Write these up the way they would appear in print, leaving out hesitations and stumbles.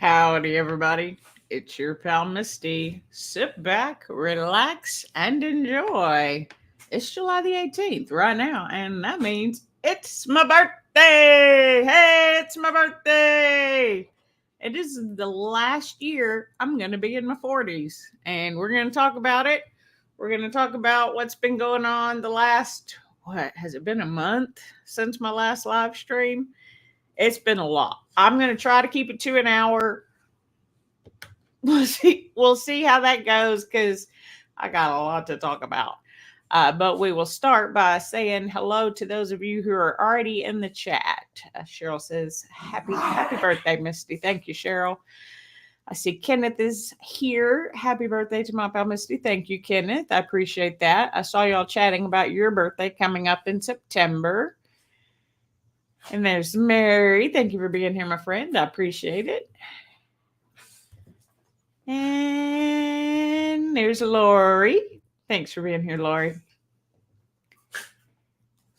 Howdy, everybody. It's your pal Misty. Sit back, relax, and enjoy. It's July the 18th right now, and that means it's my birthday. Hey, it's my birthday. It is the last year I'm going to be in my 40s, and we're going to talk about it. We're going to talk about what's been going on the last, what, has it been a month since my last live stream? It's been a lot. I'm going to try to keep it to an hour. We'll see how that goes because I got a lot to talk about. But we will start by saying hello to those of you who are already in the chat. Cheryl says, happy birthday, Misty. Thank you, Cheryl. I see Kenneth is here. Happy birthday to my pal Misty. Thank you, Kenneth. I appreciate that. I saw y'all chatting about your birthday coming up in September. And there's Mary. Thank you for being here, my friend. I appreciate it. And there's Lori. Thanks for being here, Lori.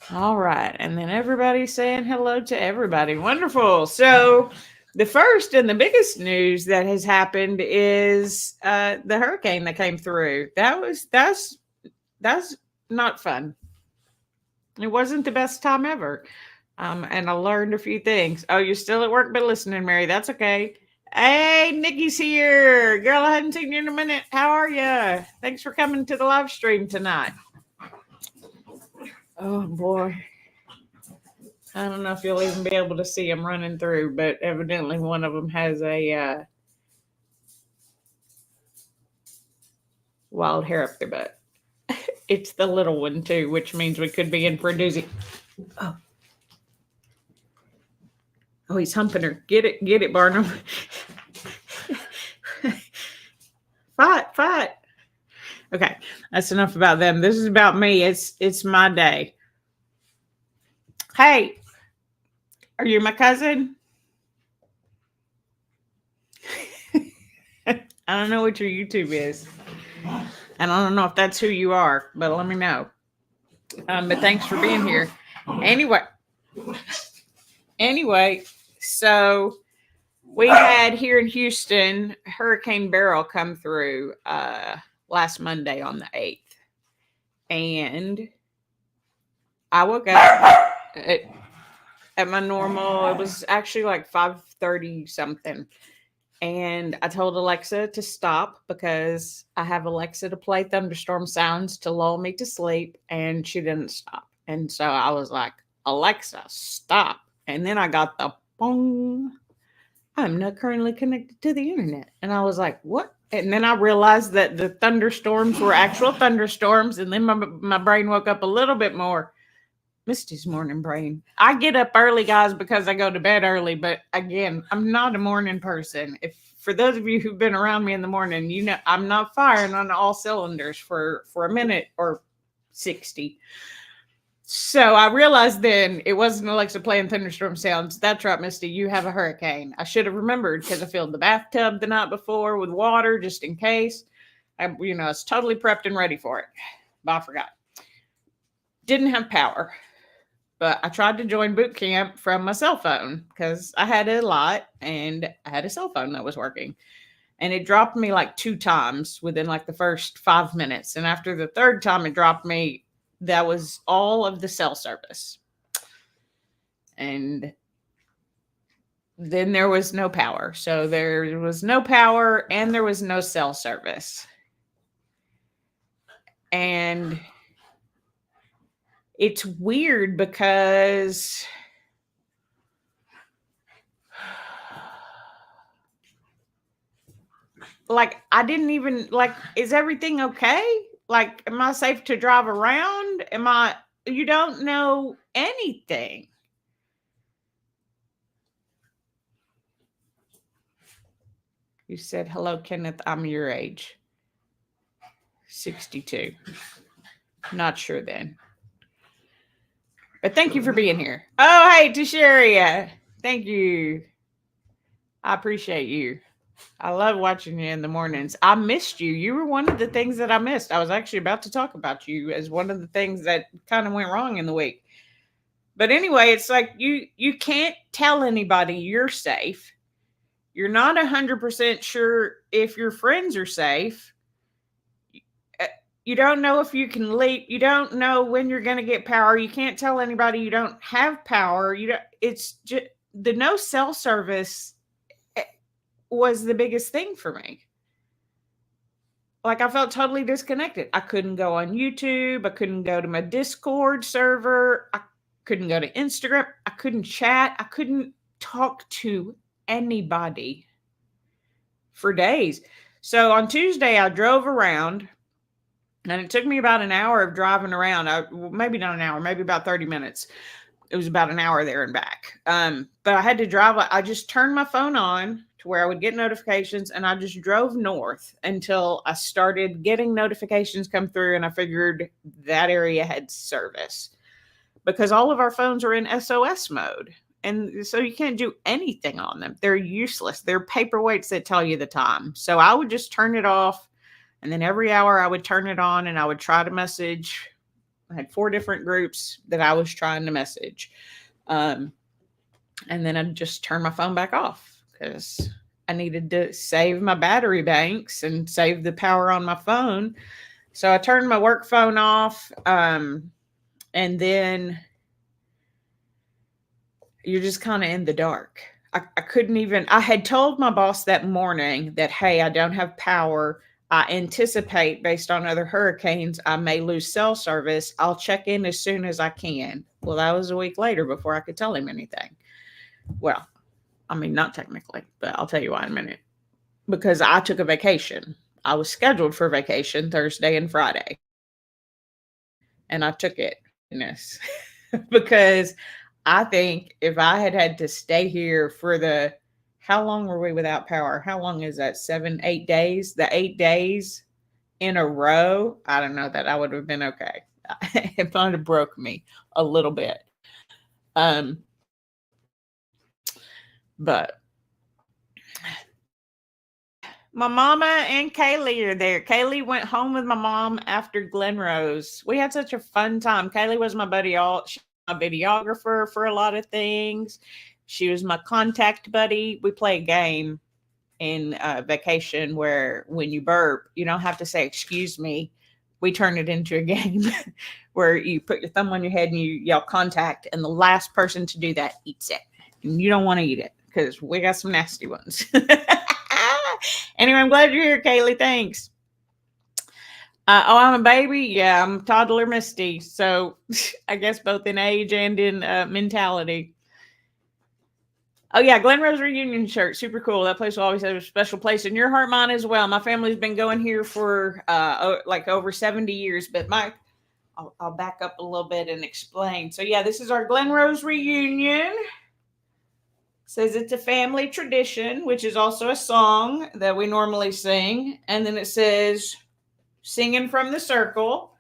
All right. And then everybody's saying hello to everybody. Wonderful. So the first and the biggest news that has happened is the hurricane that came through. That's not fun. It wasn't the best time ever. And I learned a few things. Oh, you're still at work, but listening, Mary. That's okay. Hey, Nikki's here. Girl, I hadn't seen you in a minute. How are you? Thanks for coming to the live stream tonight. Oh, boy. I don't know if you'll even be able to see them running through, but evidently one of them has a wild hair up their butt. It's the little one, too, which means we could be in for a doozy. Oh, he's humping her. Get it, Barnum. Fight. Okay, that's enough about them. This is about me. It's my day. Hey, are you my cousin? I don't know what your YouTube is. And I don't know if that's who you are, but let me know. But thanks for being here. Anyway, so we had here in Houston Hurricane Beryl come through last Monday on the 8th. And I woke up at my normal, it was actually like 5:30 something. And I told Alexa to stop because I have Alexa to play thunderstorm sounds to lull me to sleep, and she didn't stop. And so I was like, Alexa, stop. And then I got the bong. I'm not currently connected to the internet. And I was like, what? And then I realized that the thunderstorms were actual thunderstorms. And then my brain woke up a little bit more. Misty's morning brain. I get up early, guys, because I go to bed early. But again, I'm not a morning person. If for those of you who've been around me in the morning, you know I'm not firing on all cylinders for a minute or 60. So I realized then it wasn't Alexa playing thunderstorm sounds. That's right, Misty. You have a hurricane. I should have remembered because I filled the bathtub the night before with water just in case. I was totally prepped and ready for it. But I forgot. Didn't have power. But I tried to join boot camp from my cell phone because I had a lot and I had a cell phone that was working. And it dropped me like 2 times within like the first 5 minutes. And after the third time it dropped me, that was all of the cell service. And then there was no power. So there was no power and there was no cell service. And it's weird because like I didn't even like, is everything okay? Like, am I safe to drive around? You don't know anything. You said, hello, Kenneth, I'm your age. 62. Not sure then. But thank you for being here. Oh, hey, Tisharia. Thank you. I appreciate you. I love watching you in the mornings. I missed you. You were one of the things that I missed. I was actually about to talk about you as one of the things that kind of went wrong in the week. But anyway, it's like you can't tell anybody you're safe You're not 100% sure if your friends are safe. You don't know if you can leave. You don't know when you're going to get power. You can't tell anybody you don't have power. You don't, it's just the no cell service was the biggest thing for me. Like I felt totally disconnected. I couldn't go on YouTube. I couldn't go to my Discord server. I couldn't go to Instagram. I couldn't chat. I couldn't talk to anybody for days. So on Tuesday, I drove around and it took me about an hour of driving around. Maybe not an hour, maybe about 30 minutes. It was about an hour there and back. But I had to drive. I just turned my phone on to where I would get notifications and I just drove north until I started getting notifications come through and I figured that area had service because all of our phones are in SOS mode. And so you can't do anything on them. They're useless. They're paperweights that tell you the time. So I would just turn it off. And then every hour I would turn it on and I would try to message. I had 4 different groups that I was trying to message. And then I'd just turn my phone back off because I needed to save my battery banks and save the power on my phone. So I turned my work phone off. And then you're just kind of in the dark. I couldn't even, I had told my boss that morning that, hey, I don't have power. I anticipate based on other hurricanes, I may lose cell service. I'll check in as soon as I can. Well, that was a week later before I could tell him anything. Well, I mean, not technically, but I'll tell you why in a minute. Because I took a vacation. I was scheduled for vacation Thursday and Friday. And I took it. Because I think if I had had to stay here for how long were we without power? How long is that? 7, 8 days? The 8 days in a row? I don't know that I would have been okay. It might have broke me a little bit. But my mama and Kaylee are there. Kaylee went home with my mom after Glen Rose. We had such a fun time. Kaylee was my buddy. She was my videographer for a lot of things. She was my contact buddy. We play a game in vacation where when you burp, you don't have to say, excuse me. We turn it into a game where you put your thumb on your head and you yell contact, and the last person to do that eats it. And you don't want to eat it because we got some nasty ones. Anyway, I'm glad you're here, Kaylee. Thanks. I'm a baby. Yeah, I'm toddler Misty. So I guess both in age and in mentality. Oh, yeah, Glen Rose reunion shirt. Super cool. That place will always have a special place in your heart, mine as well. My family's been going here for like over 70 years. But Mike, I'll back up a little bit and explain. So, yeah, this is our Glen Rose reunion. Says it's a family tradition, which is also a song that we normally sing. And then it says singing from the circle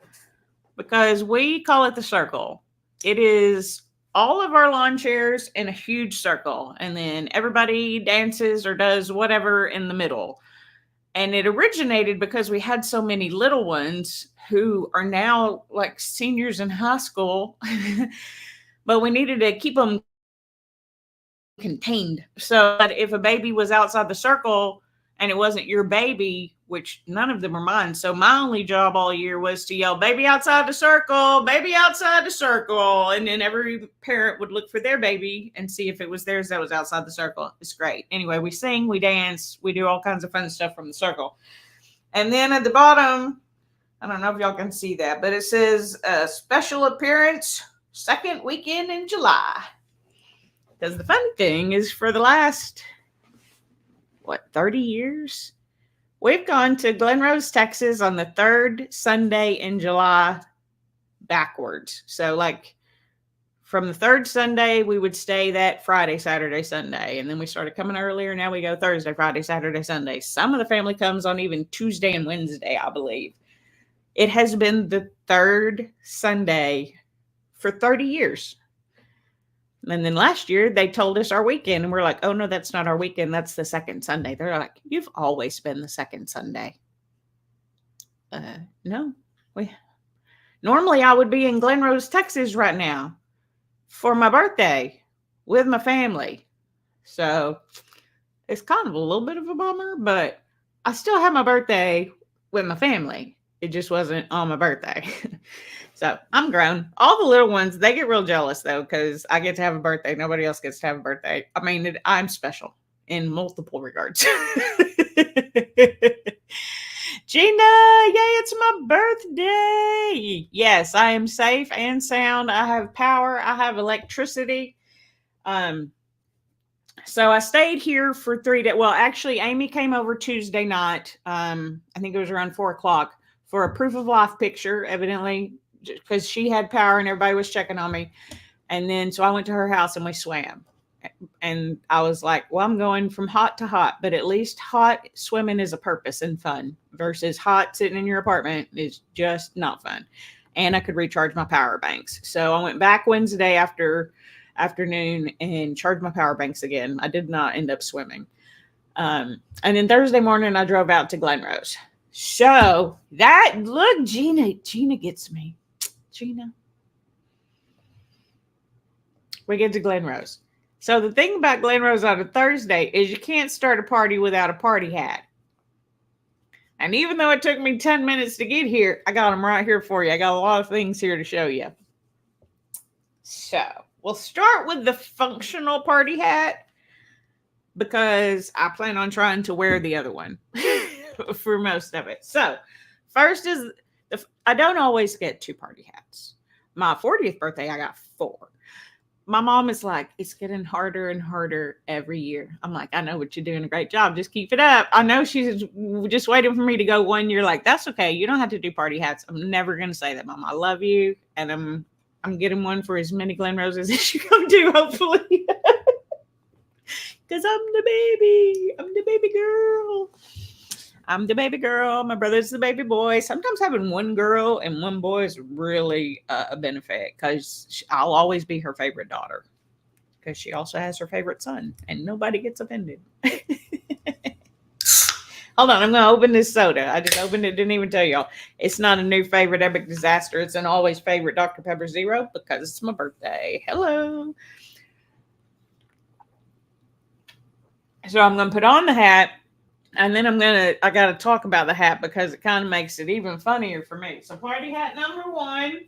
because we call it the circle. It is all of our lawn chairs in a huge circle. And then everybody dances or does whatever in the middle. And it originated because we had so many little ones who are now like seniors in high school, but we needed to keep them contained. So that if a baby was outside the circle and it wasn't your baby, which none of them are mine. So my only job all year was to yell, baby outside the circle, baby outside the circle. And then every parent would look for their baby and see if it was theirs that was outside the circle. It's great. Anyway, we sing, we dance, we do all kinds of fun stuff from the circle. And then at the bottom, I don't know if y'all can see that, but it says special appearance, second weekend in July. Because the funny thing is for the last, 30 years? We've gone to Glen Rose, Texas on the 3rd Sunday in July backwards. So like from the 3rd Sunday, we would stay that Friday, Saturday, Sunday. And then we started coming earlier. Now we go Thursday, Friday, Saturday, Sunday. Some of the family comes on even Tuesday and Wednesday, I believe. It has been the 3rd Sunday for 30 years. And then last year they told us our weekend and we're like, oh no, that's not our weekend. That's the 2nd Sunday. They're like, you've always been the 2nd Sunday. No, normally I would be in Glen Rose, Texas right now for my birthday with my family. So It's kind of a little bit of a bummer, but I still had my birthday with my family. It just wasn't on my birthday. So I'm grown. All the little ones, they get real jealous though, because I get to have a birthday. Nobody else gets to have a birthday. I mean, I'm special in multiple regards. Gina, yay, it's my birthday. Yes, I am safe and sound. I have power. I have electricity. Um, so I stayed here for 3 days. Well, actually, Amy came over Tuesday night. I think it was around 4 o'clock for a proof of life picture, evidently, because she had power and everybody was checking on me. And then so I went to her house and we swam. And I was like, well, I'm going from hot to hot, but at least hot swimming is a purpose and fun versus hot sitting in your apartment is just not fun. And I could recharge my power banks. So I went back Wednesday afternoon and charged my power banks again. I did not end up swimming. And then Thursday morning, I drove out to Glen Rose. So that, look, Gina gets me. Gina. We get to Glen Rose. So the thing about Glen Rose on a Thursday is you can't start a party without a party hat. And even though it took me 10 minutes to get here, I got them right here for you. I got a lot of things here to show you. So we'll start with the functional party hat because I plan on trying to wear the other one for most of it. So first is, I don't always get 2 party hats. My 40th birthday, I got 4. My mom is like, it's getting harder and harder every year. I'm like, I know, but you're doing a great job. Just keep it up. I know she's just waiting for me to go one year. Like, that's okay. You don't have to do party hats. I'm never going to say that, Mom. I love you. And I'm getting one for as many Glen Roses as you come to, hopefully. Because I'm the baby. I'm the baby girl. I'm the baby girl. My brother's the baby boy. Sometimes having one girl and one boy is really a benefit because I'll always be her favorite daughter because she also has her favorite son and nobody gets offended. Hold on. I'm going to open this soda. I just opened it. Didn't even tell y'all. It's not a new favorite epic disaster. It's an always favorite Dr. Pepper Zero because it's my birthday. Hello. So I'm going to put on the hat. And then I got to talk about the hat because it kind of makes it even funnier for me. So party hat number 1,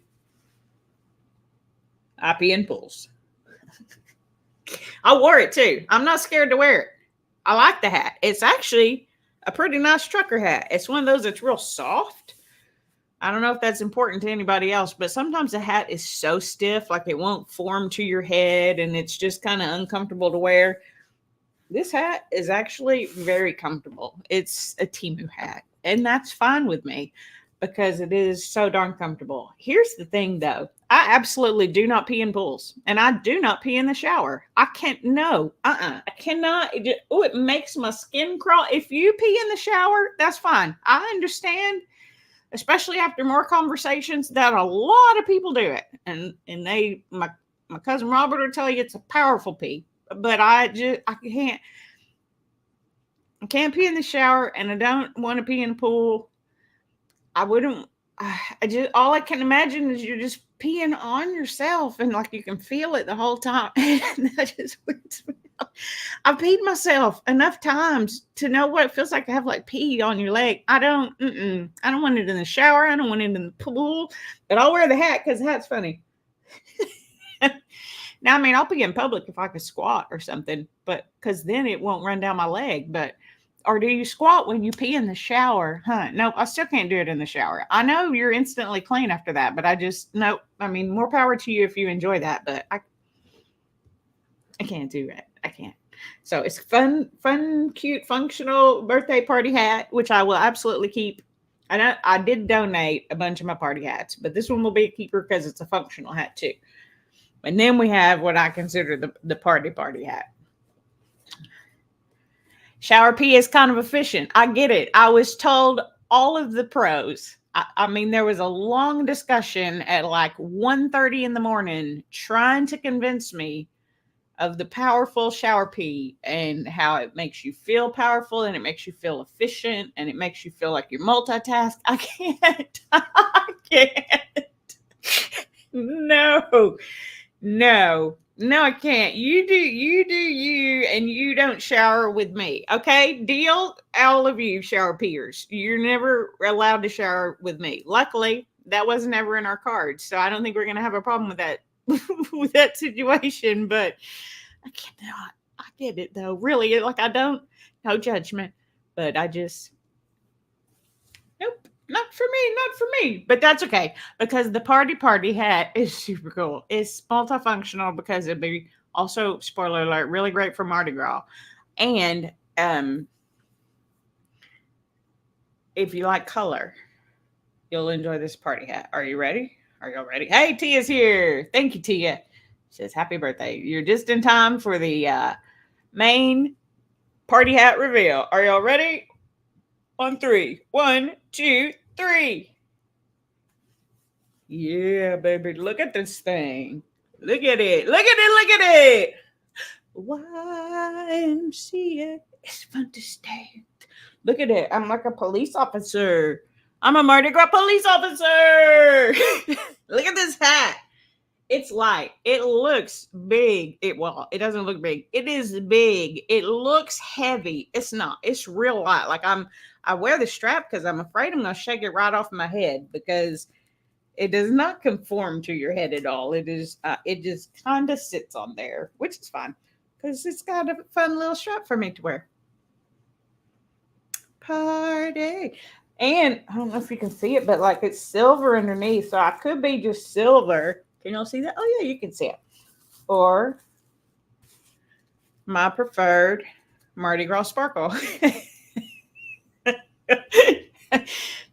I pee in pools. I wore it too. I'm not scared to wear it. I like the hat. It's actually a pretty nice trucker hat. It's one of those that's real soft. I don't know if that's important to anybody else, but sometimes the hat is so stiff, like it won't form to your head and it's just kind of uncomfortable to wear. This hat is actually very comfortable. It's a Temu hat, and that's fine with me because it is so darn comfortable. Here's the thing, though. I absolutely do not pee in pools, and I do not pee in the shower. I can't, no, I cannot. It makes my skin crawl. If you pee in the shower, that's fine. I understand, especially after more conversations, that a lot of people do it. And my cousin Robert will tell you it's a powerful pee. But I can't pee in the shower and I don't want to pee in the pool. All I can imagine is you're just peeing on yourself and like you can feel it the whole time. And that just weirds me out. I've peed myself enough times to know what it feels like to have like pee on your leg. I don't want it in the shower. I don't want it in the pool, but I'll wear the hat because the hat's funny. Now, I mean, I'll pee in public if I could squat or something, but because then it won't run down my leg. Or do you squat when you pee in the shower? No, I still can't do it in the shower. I know you're instantly clean after that, but no, I mean, more power to you if you enjoy that, but I can't do it. I can't. So it's fun, cute, functional birthday party hat, which I will absolutely keep. I did donate a bunch of my party hats, but this one will be a keeper because it's a functional hat too. And then we have what I consider the party hat. Shower pee is kind of efficient. I get it. I was told all of the pros. I mean, there was a long discussion at like 1:30 in the morning trying to convince me of the powerful shower pee and how it makes you feel powerful and it makes you feel efficient and it makes you feel like you're multitask. I can't. I can't. No, I can't. You do you, and you you don't shower with me. Okay, deal. All of you shower peers. You're never allowed to shower with me. Luckily, that wasn't ever in our cards, so I don't think we're gonna have a problem with that with that situation. But I cannot. I get it though. Really, like I don't. No judgment, but I just nope. Not for me, not for me. But that's okay because the party hat is super cool. It's multifunctional because it'd be also, spoiler alert, really great for Mardi Gras. And if you like color, you'll enjoy this party hat. Are you ready? Are y'all ready? Hey, Tia's here. Thank you, Tia. She says, happy birthday. You're just in time for the main party hat reveal. Are y'all ready? On 3. 1, 2, 3. Yeah, baby. Look at this thing. Look at it. Look at it. Look at it. YMCA. It's fun to stay. Look at it. I'm like a police officer. I'm a Mardi Gras police officer. Look at this hat. It's light. It looks big. It doesn't look big. It is big. It looks heavy. It's not. It's real light. Like I wear the strap because I'm afraid I'm gonna shake it right off my head because it does not conform to your head at all. It is. It just kind of sits on there, which is fine because it's got a fun little strap for me to wear. Party. And I don't know if you can see it, but like it's silver underneath. So I could be just silver. Can y'all see that? Oh, yeah, you can see it. Or my preferred Mardi Gras sparkle.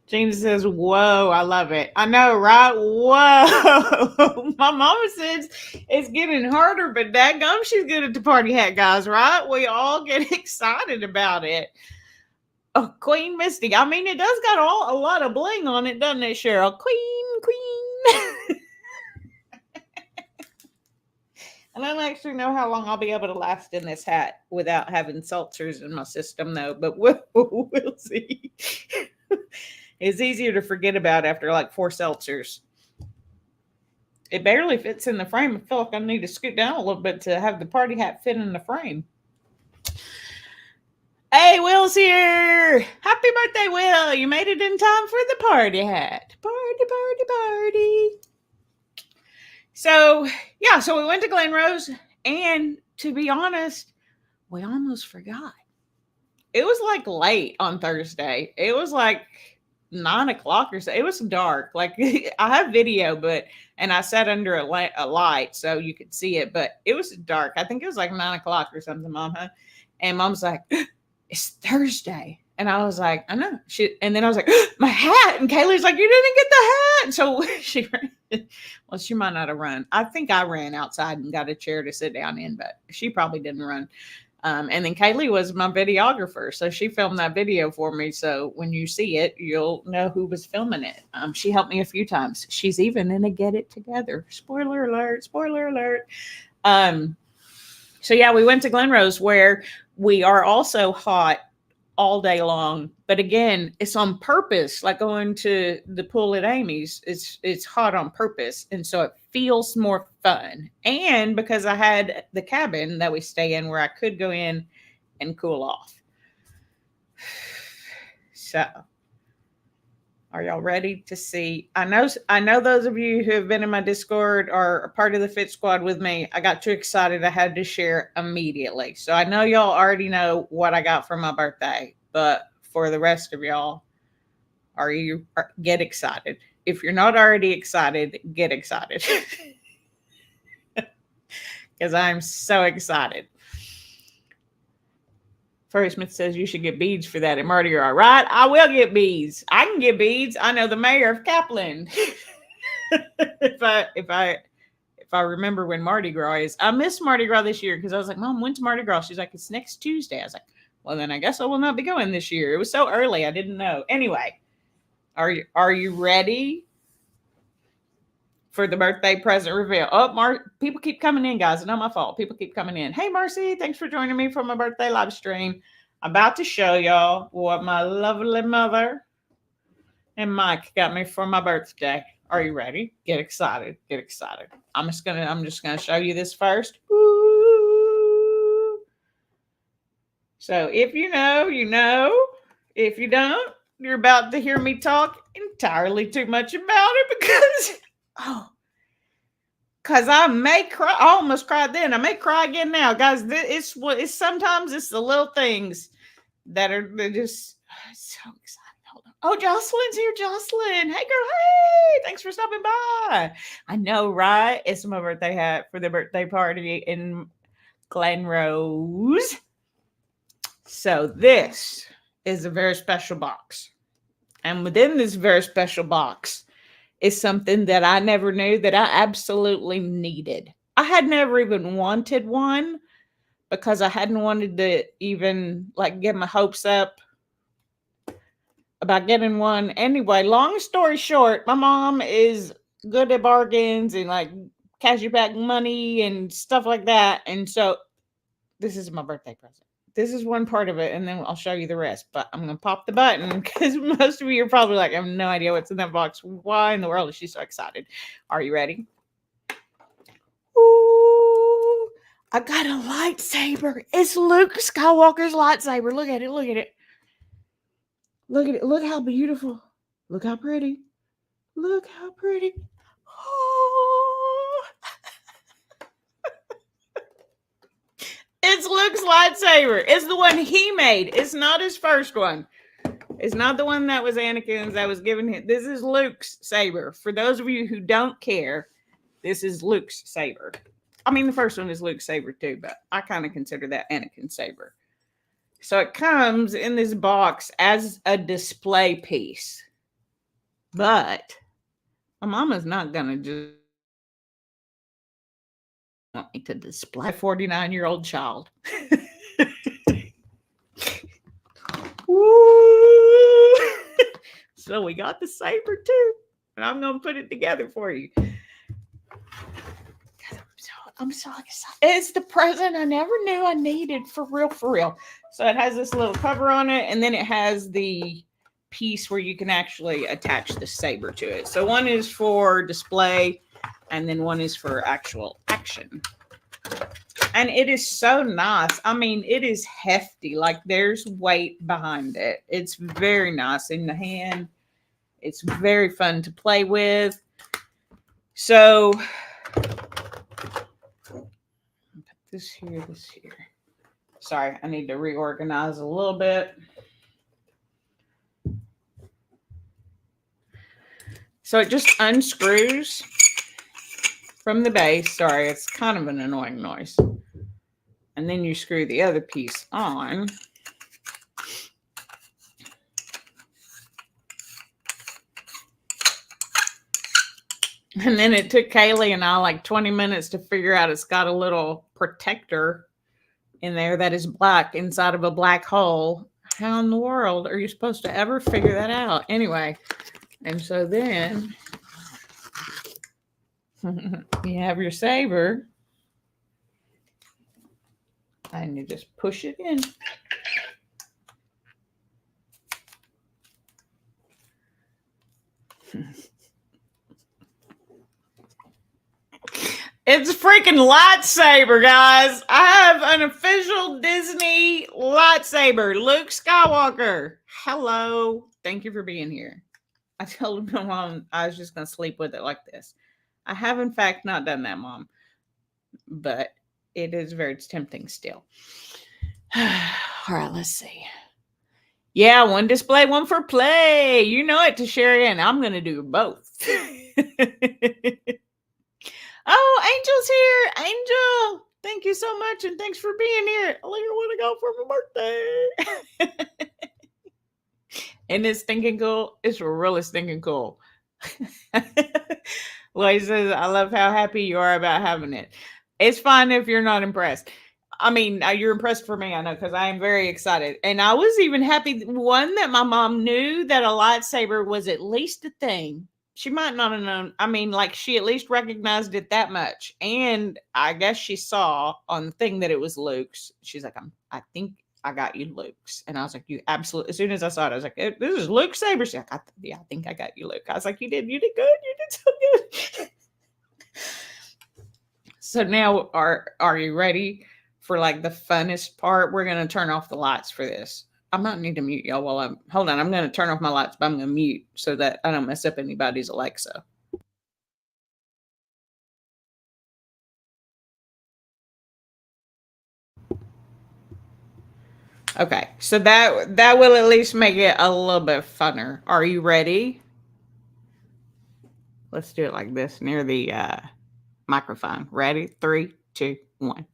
Gina says, whoa, I love it. I know, right? Whoa. My mama says it's getting harder, but dadgum, she's good at the party hat, guys, right? We all get excited about it. Oh, Queen Misty. I mean, it does got a lot of bling on it, doesn't it, Cheryl? Queen. And I don't actually know how long I'll be able to last in this hat without having seltzers in my system, though. But we'll see. It's easier to forget about after like 4 seltzers. It barely fits in the frame. I feel like I need to scoot down a little bit to have the party hat fit in the frame. Hey, Will's here. Happy birthday, Will. You made it in time for the party hat. Party. So, yeah, so we went to Glen Rose, and to be honest, we almost forgot. It was like late on Thursday. It was like 9 o'clock or so. It was dark. Like I have video, and I sat under a light so you could see it, but it was dark. I think it was like 9 o'clock or something, Mom. Huh? And Mom's like, it's Thursday. And I was like, I know. And then I was like, my hat. And Kaylee's like, you didn't get the hat. So she ran. Well, she might not have run. I think I ran outside and got a chair to sit down in, but she probably didn't run. And then Kaylee was my videographer. So she filmed that video for me. So when you see it, you'll know who was filming it. She helped me a few times. She's even in a Get It Together. Spoiler alert. So yeah, we went to Glen Rose where we are also hot all day long. But again, it's on purpose. Like going to the pool at Amy's, it's hot on purpose. And so it feels more fun. And because I had the cabin that we stay in where I could go in and cool off. So are y'all ready to see? I know those of you who have been in my Discord are a part of the Fit Squad with me. I got too excited. I had to share immediately. So I know y'all already know what I got for my birthday, but for the rest of y'all, get excited. If you're not already excited, get excited. Because I'm so excited. Furry Smith says you should get beads for that at Mardi Gras, right? I will get beads. I can get beads. I know the mayor of Kaplan. if I remember when Mardi Gras is. I missed Mardi Gras this year because I was like, Mom, when's Mardi Gras? She's like, it's next Tuesday. I was like, well, then I guess I will not be going this year. It was so early, I didn't know. Anyway, are you ready for the birthday present reveal? Oh, people keep coming in, guys. It's not my fault. People keep coming in. Hey, Marcy, thanks for joining me for my birthday live stream. I'm about to show y'all what my lovely mother and Mike got me for my birthday. Are you ready? Get excited. I'm just gonna show you this first. Ooh. So if you know, you know. If you don't, you're about to hear me talk entirely too much about it because I may cry. I almost cried then. I may cry again now, guys. It's sometimes it's the little things that are they're just so exciting. Hold on. Oh, Jocelyn's here. Jocelyn, hey girl, hey! Thanks for stopping by. I know, right? It's my birthday hat for the birthday party in Glen Rose. So this is a very special box. And within this very special box is something that I never knew that I absolutely needed. I had never even wanted one because I hadn't wanted to even like get my hopes up about getting one. Anyway, long story short, my mom is good at bargains and like cash you back money and stuff like that. And so this is my birthday present. This is one part of it, and then I'll show you the rest. But I'm going to pop the button because most of you are probably like, I have no idea what's in that box. Why in the world is she so excited? Are you ready? Ooh, I got a lightsaber. It's Luke Skywalker's lightsaber. Look at it. Look at it. Look at it. Look how beautiful. Look how pretty. Look how pretty. Oh. It's Luke's lightsaber. It's the one he made. It's not his first one. It's not the one that was Anakin's that was given him. This is Luke's saber. For those of you who don't care, this is Luke's saber. I mean, the first one is Luke's saber too, but I kind of consider that Anakin's saber. So it comes in this box as a display piece. But my mama's not going to just want me to display a 49-year-old child. Woo! So we got the saber too, and I'm gonna put it together for you. I'm so excited. It's the present I never knew I needed, for real, for real. So it has this little cover on it, and then it has the piece where you can actually attach the saber to it. So one is for display, and then one is for actual action. And it is so nice. I mean, it is hefty. Like there's weight behind it. It's very nice in the hand. It's very fun to play with. So put this here, this here. Sorry, I need to reorganize a little bit. So it just unscrews from the base. Sorry, it's kind of an annoying noise. And then you screw the other piece on. And then it took Kaylee and I like 20 minutes to figure out it's got a little protector in there that is black inside of a black hole. How in the world are you supposed to ever figure that out? Anyway, and so then you have your saber. And you just push it in. It's a freaking lightsaber, guys. I have an official Disney lightsaber. Luke Skywalker. Hello. Thank you for being here. I told my mom I was just going to sleep with it like this. I have, in fact, not done that, Mom. But it is very tempting still. All right, let's see. Yeah, one display, one for play. You know it, to Sherry, and I'm going to do both. Oh, Angel's here. Angel, thank you so much, and thanks for being here. I only want to go for my birthday. And it's stinking cool. It's really stinking cool. Lloyd says, I love how happy you are about having it. It's fine if you're not impressed. I mean, you're impressed for me, I know, because I am very excited. And I was even happy, one, that my mom knew that a lightsaber was at least a thing. She might not have known. I mean, like, she at least recognized it that much. And I guess she saw on the thing that it was Luke's. She's like, I think I got you Luke's. And I was like, you absolutely, as soon as I saw it, I was like, this is Luke's saber. She's like, I think I got you Luke. I was like, you did good. You did so good. So now are you ready for like the funnest part, we're going to turn off the lights for this. I might need to mute y'all while hold on. I'm going to turn off my lights, but I'm going to mute so that I don't mess up anybody's Alexa. Okay, so that will at least make it a little bit funner. Are you ready? Let's do it like this near the microphone. Ready? 3, 2, 1.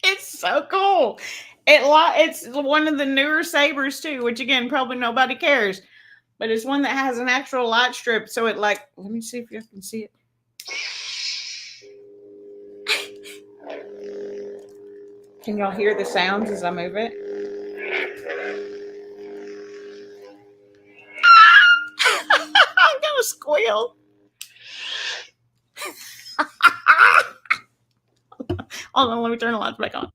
It's so cool. It's one of the newer sabers too, which again probably nobody cares, but it's one that has an actual light strip. So it like, let me see if you can see it. Can y'all hear the sounds as I move it? I'm gonna squeal. Hold on, let me turn the lights back on.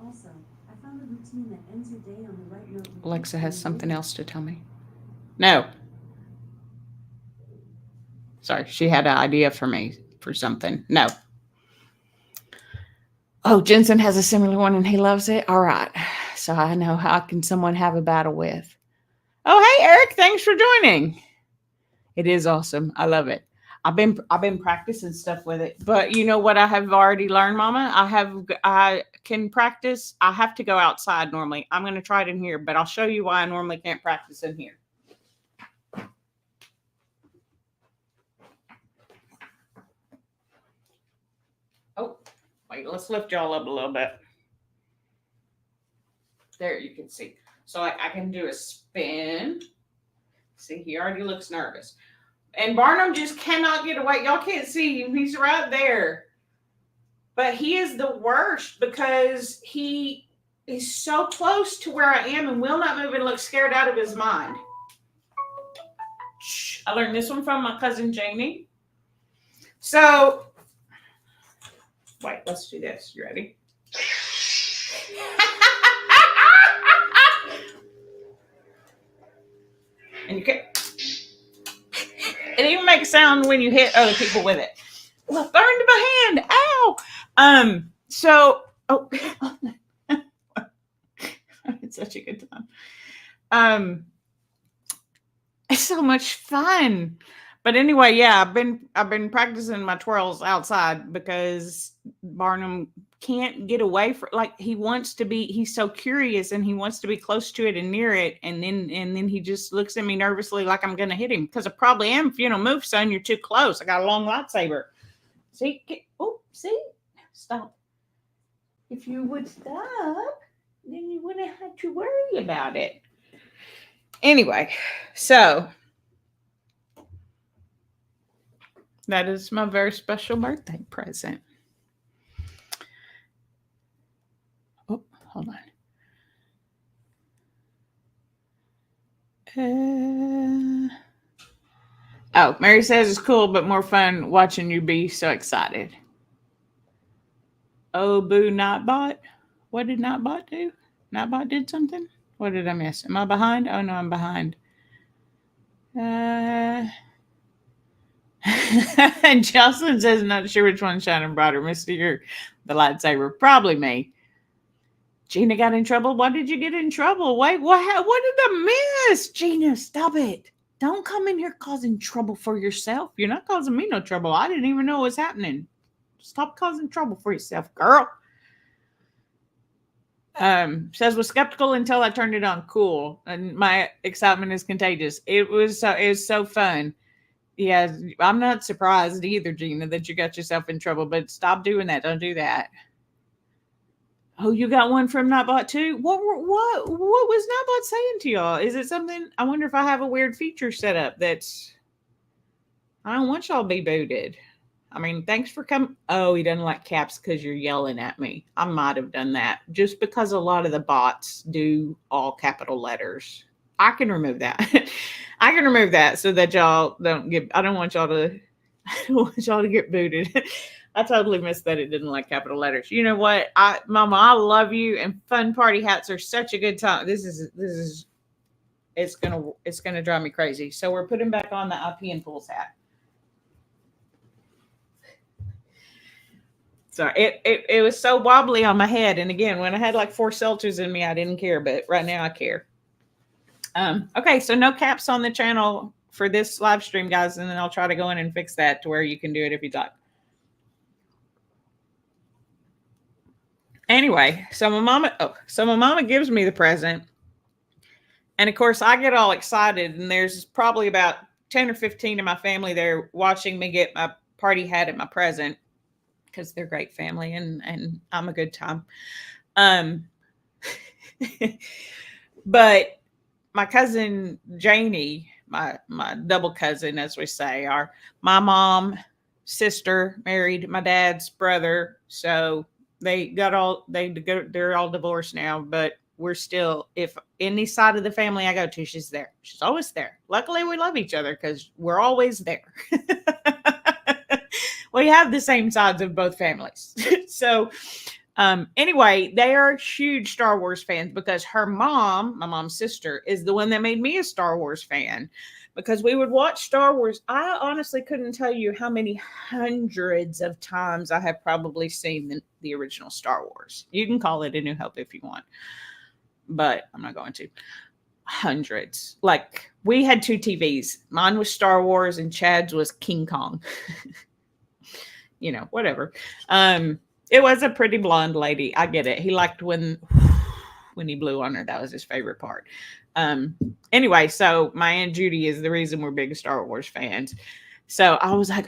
Also, I found a routine that ends your day on the right note. Alexa has something else to tell me. No. Sorry, she had an idea for me for something. No. Oh, Jensen has a similar one and he loves it. All right. So I know how can someone have a battle with. Oh, hey, Eric. Thanks for joining. It is awesome. I love it. I've been practicing stuff with it. But you know what I have already learned, Mama? I can practice. I have to go outside normally. I'm going to try it in here, but I'll show you why I normally can't practice in here. Oh, wait, let's lift y'all up a little bit. There, you can see. So I can do a spin. See, he already looks nervous. And Barnum just cannot get away. Y'all can't see him. He's right there. But he is the worst because he is so close to where I am and will not move and looks scared out of his mind. I learned this one from my cousin Jamie. So, wait, let's do this. You ready? And you can. It even makes a sound when you hit other people with it. Well, burned my hand. Ow. So, oh, it's such a good time. It's so much fun. But anyway, yeah, I've been practicing my twirls outside because Barnum can't get away from, like, he's so curious and he wants to be close to it and near it, and then he just looks at me nervously like I'm gonna hit him, because I probably am. If you don't move, son, you're too close. I got a long lightsaber. See, stop. If you would stop, then you wouldn't have to worry about it. Anyway, so that is my very special birthday present. Oh, hold on. Oh, Mary says it's cool, but more fun watching you be so excited. Oh, boo, Nightbot. What did Nightbot do? Nightbot did something? What did I miss? Am I behind? Oh, no, I'm behind. And Jocelyn says, not sure which one's shining brighter, Mr. the lightsaber. Probably me. Gina got in trouble. Why did you get in trouble? Wait, what did I miss? Gina, stop it. Don't come in here causing trouble for yourself. You're not causing me no trouble. I didn't even know what was happening. Stop causing trouble for yourself, girl. Says was skeptical until I turned it on. Cool. And my excitement is contagious. It was so fun. Yeah, I'm not surprised either, Gina, that you got yourself in trouble, but stop doing that. Don't do that. Oh, you got one from Nightbot too? What was Nightbot saying to y'all? Is it something? I wonder if I have a weird feature set up that's, I don't want y'all to be booted. I mean, thanks for coming. Oh, he doesn't like caps because you're yelling at me. I might have done that just because a lot of the bots do all capital letters. I can remove that. I can remove that so that y'all don't get, I don't want y'all to I don't want y'all to get booted. I totally missed that it didn't like capital letters. You know what? Mama, I love you, and fun party hats are such a good time. This is it's gonna drive me crazy. So we're putting back on the IP and Pools hat. So it was so wobbly on my head. And again, when I had like 4 seltzers in me, I didn't care, but right now I care. Okay, so no caps on the channel for this live stream, guys, and then I'll try to go in and fix that to where you can do it if you'd like. Anyway, so my mama gives me the present. And of course, I get all excited, and there's probably about 10 or 15 of my family there watching me get my party hat and my present, because they're great family and I'm a good time. But my cousin Janie, my double cousin, as we say, my mom, sister married my dad's brother. So they're all divorced now, but we're still, if any side of the family I go to, she's there. She's always there. Luckily, we love each other because we're always there. We have the same sides of both families. So anyway, they are huge Star Wars fans because her mom, my mom's sister, is the one that made me a Star Wars fan, because we would watch Star Wars. I honestly couldn't tell you how many hundreds of times I have probably seen the original Star Wars. You can call it A New Hope if you want, but I'm not going to. Hundreds. Like, we had 2 TVs. Mine was Star Wars and Chad's was King Kong. You know, whatever. It was a pretty blonde lady. I get it. He liked when he blew on her. That was his favorite part. Anyway, so my Aunt Judy is the reason we're big Star Wars fans. So I was like,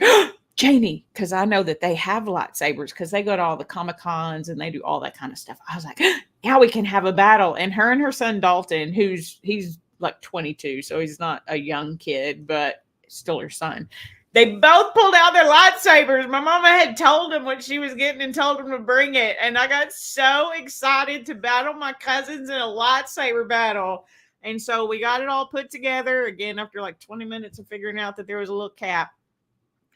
Janie, because I know that they have lightsabers because they go to all the Comic-Cons and they do all that kind of stuff. I was like, now we can have a battle. And her and her son Dalton, he's like 22, so he's not a young kid, but still her son. They both pulled out their lightsabers. My mama had told them what she was getting and told them to bring it. And I got so excited to battle my cousins in a lightsaber battle. And so we got it all put together again after like 20 minutes of figuring out that there was a little cap.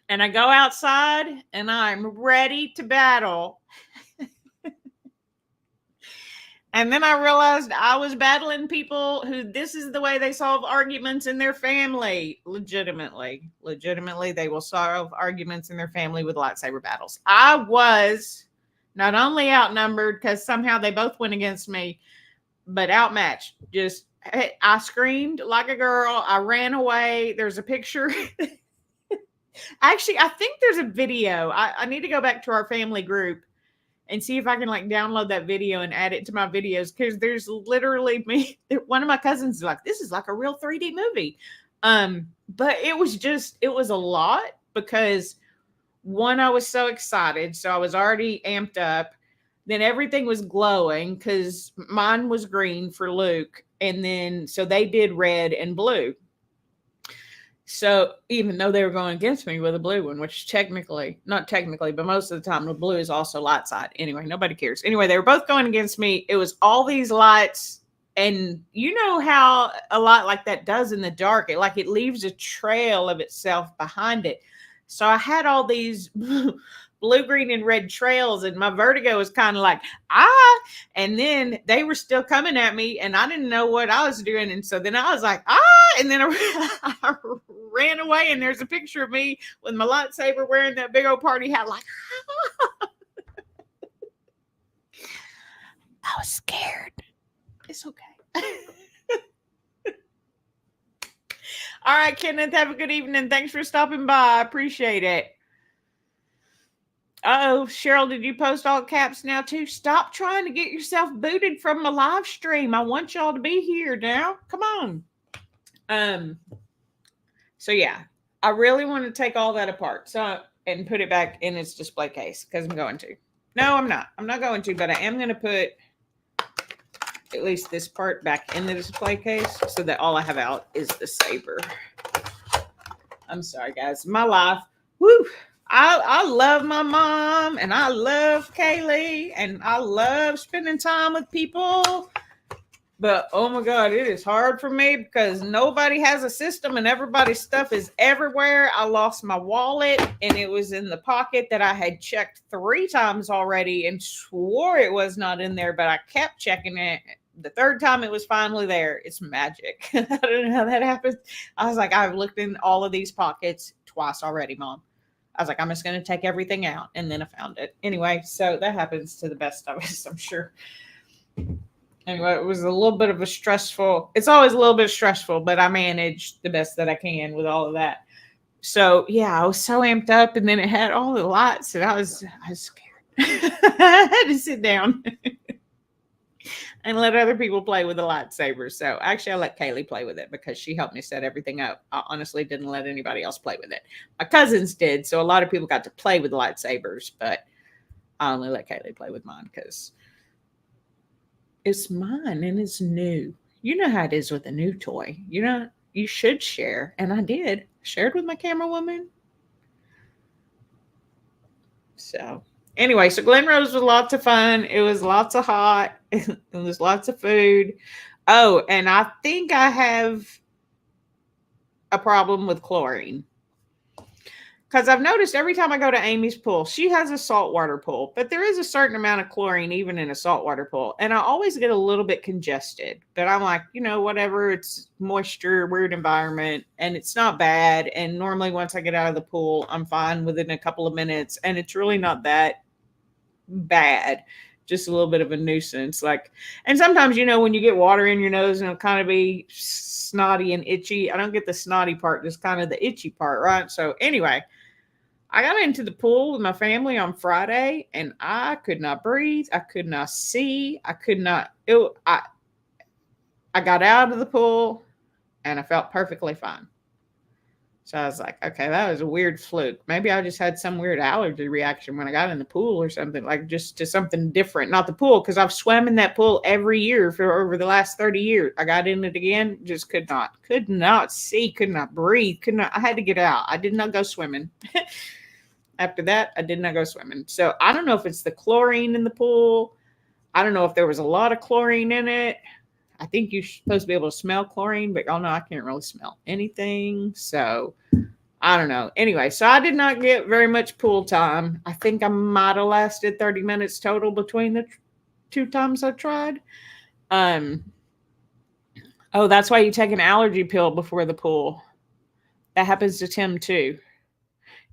And I go outside and I'm ready to battle. And then I realized I was battling people who this is the way they solve arguments in their family. Legitimately, they will solve arguments in their family with lightsaber battles. I was not only outnumbered because somehow they both went against me, but outmatched. Just, I screamed like a girl. I ran away. There's a picture. Actually, I think there's a video. I need to go back to our family group and see if I can like download that video and add it to my videos, because there's literally me. One of my cousins is like, this is like a real 3D movie. But it was a lot because one, I was so excited. So I was already amped up. Then everything was glowing because mine was green for Luke. And then, so they did red and blue. So even though they were going against me with a blue one, which not technically, but most of the time the blue is also light side. Anyway, nobody cares. Anyway, they were both going against me. It was all these lights. And you know how a light like that does in the dark, it leaves a trail of itself behind it. So I had all these blue, green, and red trails, and my vertigo was kind of like, and then they were still coming at me, and I didn't know what I was doing. And so then I was like, and then I ran away, and there's a picture of me with my lightsaber wearing that big old party hat, like, I was scared. It's okay. All right, Kenneth, have a good evening. Thanks for stopping by. I appreciate it. Oh, Cheryl, did you post all caps now too? Stop trying to get yourself booted from my live stream. I want y'all to be here now. Come on. So yeah, I really want to take all that apart and put it back in its display case because I'm going to. No, I'm not. I'm not going to, but I am going to put at least this part back in the display case so that all I have out is the saber. I'm sorry, guys. My life. Woo. I love my mom, and I love Kaylee, and I love spending time with people, But oh my God, it is hard for me because nobody has a system and everybody's stuff is everywhere. I lost my wallet and it was in the pocket that I had checked 3 times already and swore it was not in there, but I kept checking it. The third time it was finally there. It's magic. I don't know how that happened. I was like, I've looked in all of these pockets twice already, Mom. I was like, I'm just going to take everything out. And then I found it. Anyway, so that happens to the best of us, I'm sure. Anyway, it was a little bit of a stressful, it's always a little bit stressful, but I managed the best that I can with all of that. So yeah, I was so amped up and then it had all the lights and I was scared. I had to sit down and let other people play with the lightsabers. So actually I let Kaylee play with it because she helped me set everything up. I honestly didn't let anybody else play with it. My cousins did. So a lot of people got to play with the lightsabers, but I only let Kaylee play with mine because it's mine and it's new. You know how it is with a new toy. You should share. And I did. Shared with my camera woman. So anyway, so Glen Rose was lots of fun. It was lots of hot. It was lots of food. Oh, and I think I have a problem with chlorine. Because I've noticed every time I go to Amy's pool, she has a saltwater pool, but there is a certain amount of chlorine even in a saltwater pool. And I always get a little bit congested, but I'm like, whatever, it's moisture, weird environment, and it's not bad. And normally once I get out of the pool, I'm fine within a couple of minutes. And it's really not that bad, just a little bit of a nuisance. And sometimes, when you get water in your nose and it'll kind of be snotty and itchy. I don't get the snotty part, just kind of the itchy part, right? So anyway, I got into the pool with my family on Friday and I could not breathe. I could not see. I could not. I got out of the pool and I felt perfectly fine. So I was like, okay, that was a weird fluke. Maybe I just had some weird allergy reaction when I got in the pool or something, like just to something different. Not the pool, because I've swam in that pool every year for over the last 30 years. I got in it again, just could not see, could not breathe, I had to get out. I did not go swimming. After that, I did not go swimming. So I don't know if it's the chlorine in the pool. I don't know if there was a lot of chlorine in it. I think you're supposed to be able to smell chlorine, but y'all know I can't really smell anything. So I don't know. Anyway, so I did not get very much pool time. I think I might have lasted 30 minutes total between the 2 times I tried. Oh, that's why you take an allergy pill before the pool. That happens to Tim too.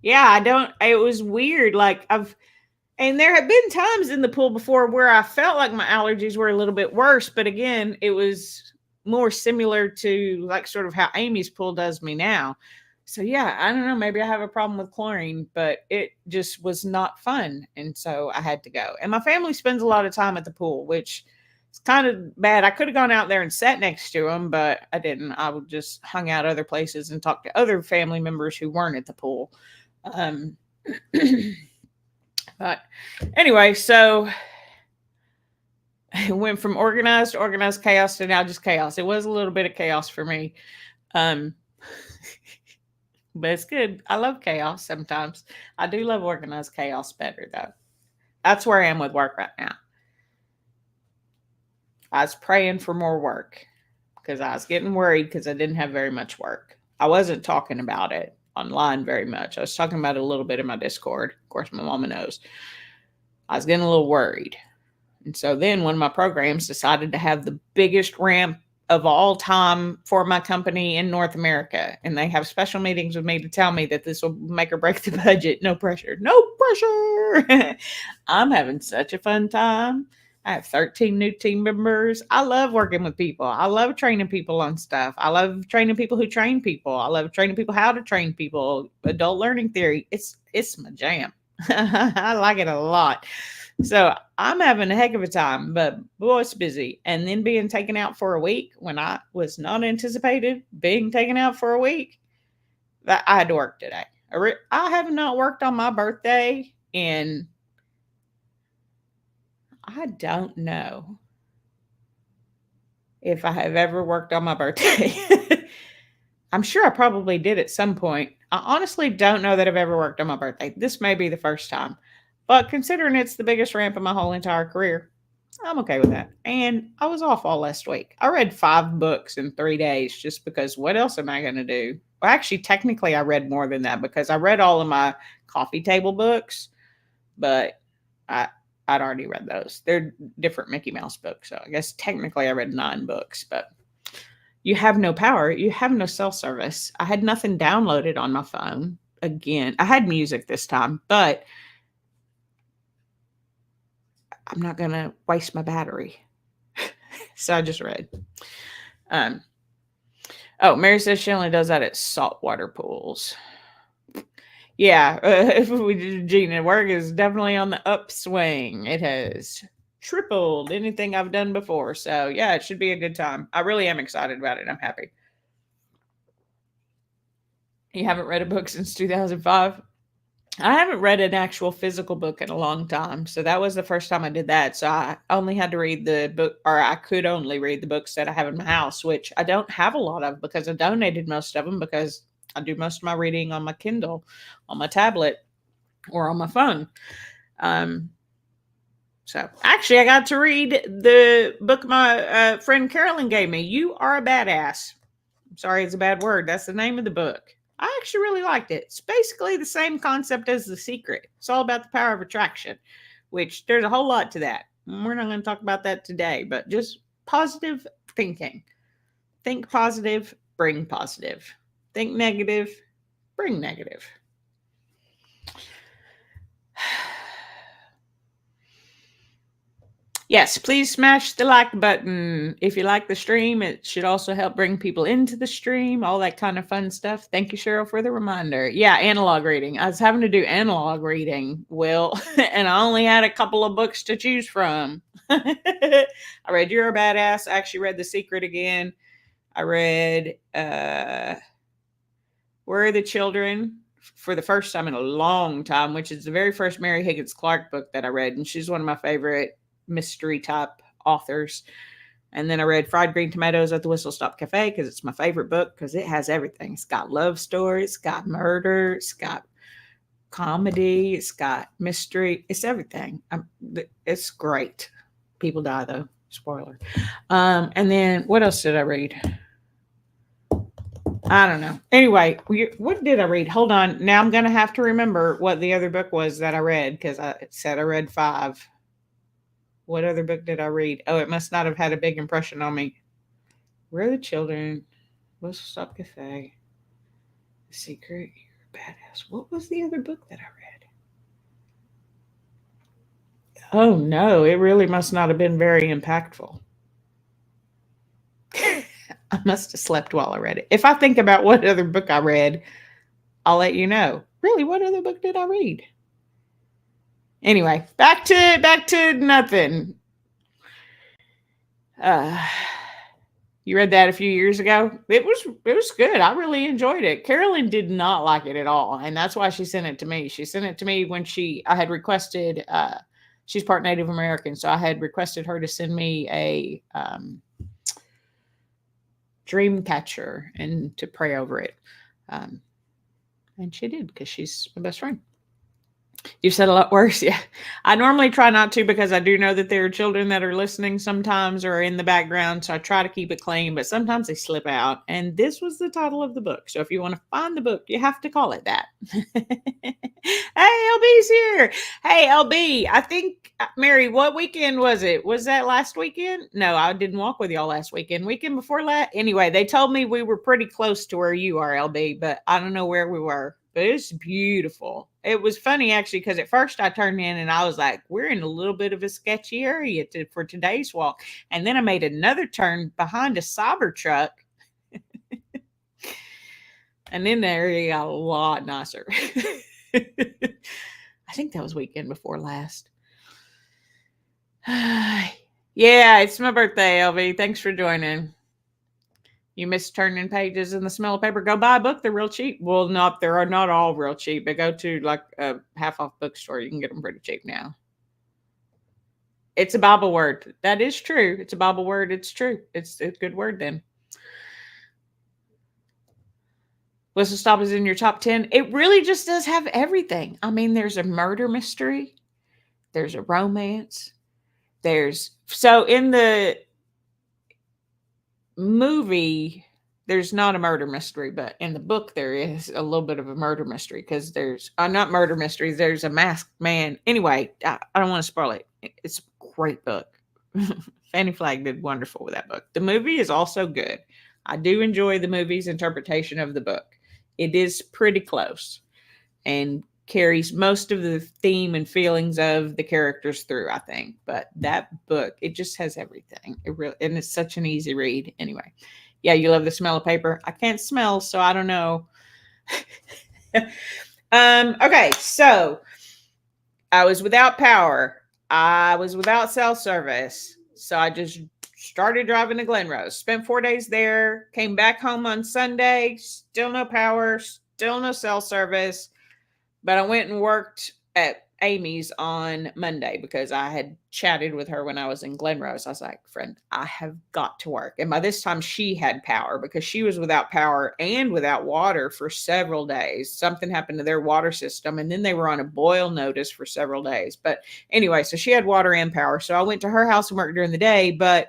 Yeah, it was weird. And there have been times in the pool before where I felt like my allergies were a little bit worse. But again, it was more similar to sort of how Amy's pool does me now. So yeah, I don't know. Maybe I have a problem with chlorine, but it just was not fun. And so I had to go. And my family spends a lot of time at the pool, which is kind of bad. I could have gone out there and sat next to them, but I didn't. I would just hung out other places and talked to other family members who weren't at the pool. But anyway, so it went from organized chaos to now just chaos. It was a little bit of chaos for me. But it's good. I love chaos sometimes. I do love organized chaos better, though. That's where I am with work right now. I was praying for more work because I was getting worried because I didn't have very much work. I wasn't talking about it online very much. I was talking about it a little bit in my Discord. Of course, my mama knows. I was getting a little worried. And so then one of my programs decided to have the biggest ramp of all time for my company in North America. And they have special meetings with me to tell me that this will make or break the budget. No pressure. No pressure. I'm having such a fun time. I have 13 new team members. I love working with people. I love training people on stuff. I love training people who train people. I love training people how to train people. Adult learning theory. It's my jam. I like it a lot. So I'm having a heck of a time, but boy, it's busy. And then being taken out for a week when I was not anticipated being taken out for a week, that I had to work today. I have not worked on my birthday in, I don't know if I have ever worked on my birthday. I'm sure I probably did at some point. I honestly don't know that I've ever worked on my birthday. This may be the first time. But considering it's the biggest ramp of my whole entire career, I'm okay with that. And I was off all last week. I read 5 books in 3 days just because what else am I going to do? Well, actually, technically, I read more than that because I read all of my coffee table books, but I, I'd already read those. They're different Mickey Mouse books. So I guess technically I read 9 books, but you have no power. You have no cell service. I had nothing downloaded on my phone. Again, I had music this time, but I'm not going to waste my battery. So I just read. Um, oh, Mary says she only does that at saltwater pools. Yeah, Gina, work is definitely on the upswing. It has tripled anything I've done before. So yeah, it should be a good time. I really am excited about it. I'm happy. You haven't read a book since 2005? I haven't read an actual physical book in a long time. So that was the first time I did that. So I only had to read the book, or I could only read the books that I have in my house, which I don't have a lot of because I donated most of them because I do most of my reading on my Kindle, on my tablet, or on my phone. So actually, I got to read the book my friend Carolyn gave me. You Are a Badass. I'm sorry, it's a bad word. That's the name of the book. I actually really liked it. It's basically the same concept as The Secret. It's all about the power of attraction, which there's a whole lot to that. We're not going to talk about that today, but just positive thinking. Think positive, bring positive. Think negative, bring negative. Yes, please smash the like button. If you like the stream, it should also help bring people into the stream, all that kind of fun stuff. Thank you, Cheryl, for the reminder. Yeah, analog reading. I was having to do analog reading, Will, and I only had a couple of books to choose from. I read You're a Badass. I actually read The Secret again. I read Where Are the Children for the first time in a long time, which is the very first Mary Higgins Clark book that I read. And she's one of my favorite mystery type authors. And then I read Fried Green Tomatoes at the Whistle Stop Cafe because it's my favorite book because it has everything. It's got love stories, it's got murder, it's got comedy, it's got mystery, it's everything. It's great. People die though. Spoiler. And then what else did I read? I don't know. Anyway, what did I read? Hold on. Now I'm going to have to remember what the other book was that I read because I said I read 5. What other book did I read? Oh, it must not have had a big impression on me. Where Are the Children? Whistle Stop Cafe. The Secret. You're a Badass. What was the other book that I read? Oh, no. It really must not have been very impactful. I must have slept while I read it. If I think about what other book I read, I'll let you know. Really, what other book did I read? Anyway, back to nothing. You read that a few years ago. It was good. I really enjoyed it. Carolyn did not like it at all, and that's why she sent it to me. She sent it to me when I had requested. She's part Native American, so I had requested her to send me a dream catcher and to pray over it, and she did because she's my best friend. You said a lot worse. Yeah. I normally try not to because I do know that there are children that are listening sometimes or in the background. So I try to keep it clean, but sometimes they slip out. And this was the title of the book. So if you want to find the book, you have to call it that. Hey, LB's here. Hey, LB, I think, Mary, what weekend was it? Was that last weekend? No, I didn't walk with y'all last weekend. Weekend before last? Anyway, they told me we were pretty close to where you are, LB, but I don't know where we were. But it's beautiful. It was funny actually because at first I turned in and I was like, we're in a little bit of a sketchy area for today's walk. And then I made another turn behind a cyber truck. And then the area got a lot nicer. I think that was weekend before last. Yeah, it's my birthday, LV. Thanks for joining. You miss turning pages and the smell of paper. Go buy a book. They're real cheap. Well, they're not all real cheap, but go to like a half off bookstore. You can get them pretty cheap now. It's a Bible word. That is true. It's a Bible word. It's true. It's a good word then. Whistle Stop is in your top 10. It really just does have everything. I mean, there's a murder mystery. There's a romance. So in the movie, there's not a murder mystery, but in the book there is a little bit of a murder mystery because there's not murder mystery. There's a masked man. Anyway, I don't want to spoil it. It's a great book. Fannie Flagg did wonderful with that book. The movie is also good. I do enjoy the movie's interpretation of the book. It is pretty close and carries most of the theme and feelings of the characters through, I think. But that book, it just has everything. It really, and it's such an easy read. Anyway, yeah, you love the smell of paper. I can't smell, so I don't know. Okay, so I was without power. I was without cell service. So I just started driving to Glenrose. Spent 4 days there. Came back home on Sunday. Still no power. Still no cell service. But I went and worked at Amy's on Monday because I had chatted with her when I was in Glenrose. I was like, friend, I have got to work. And by this time she had power because she was without power and without water for several days. Something happened to their water system. And then they were on a boil notice for several days. But anyway, so she had water and power. So I went to her house and worked during the day, but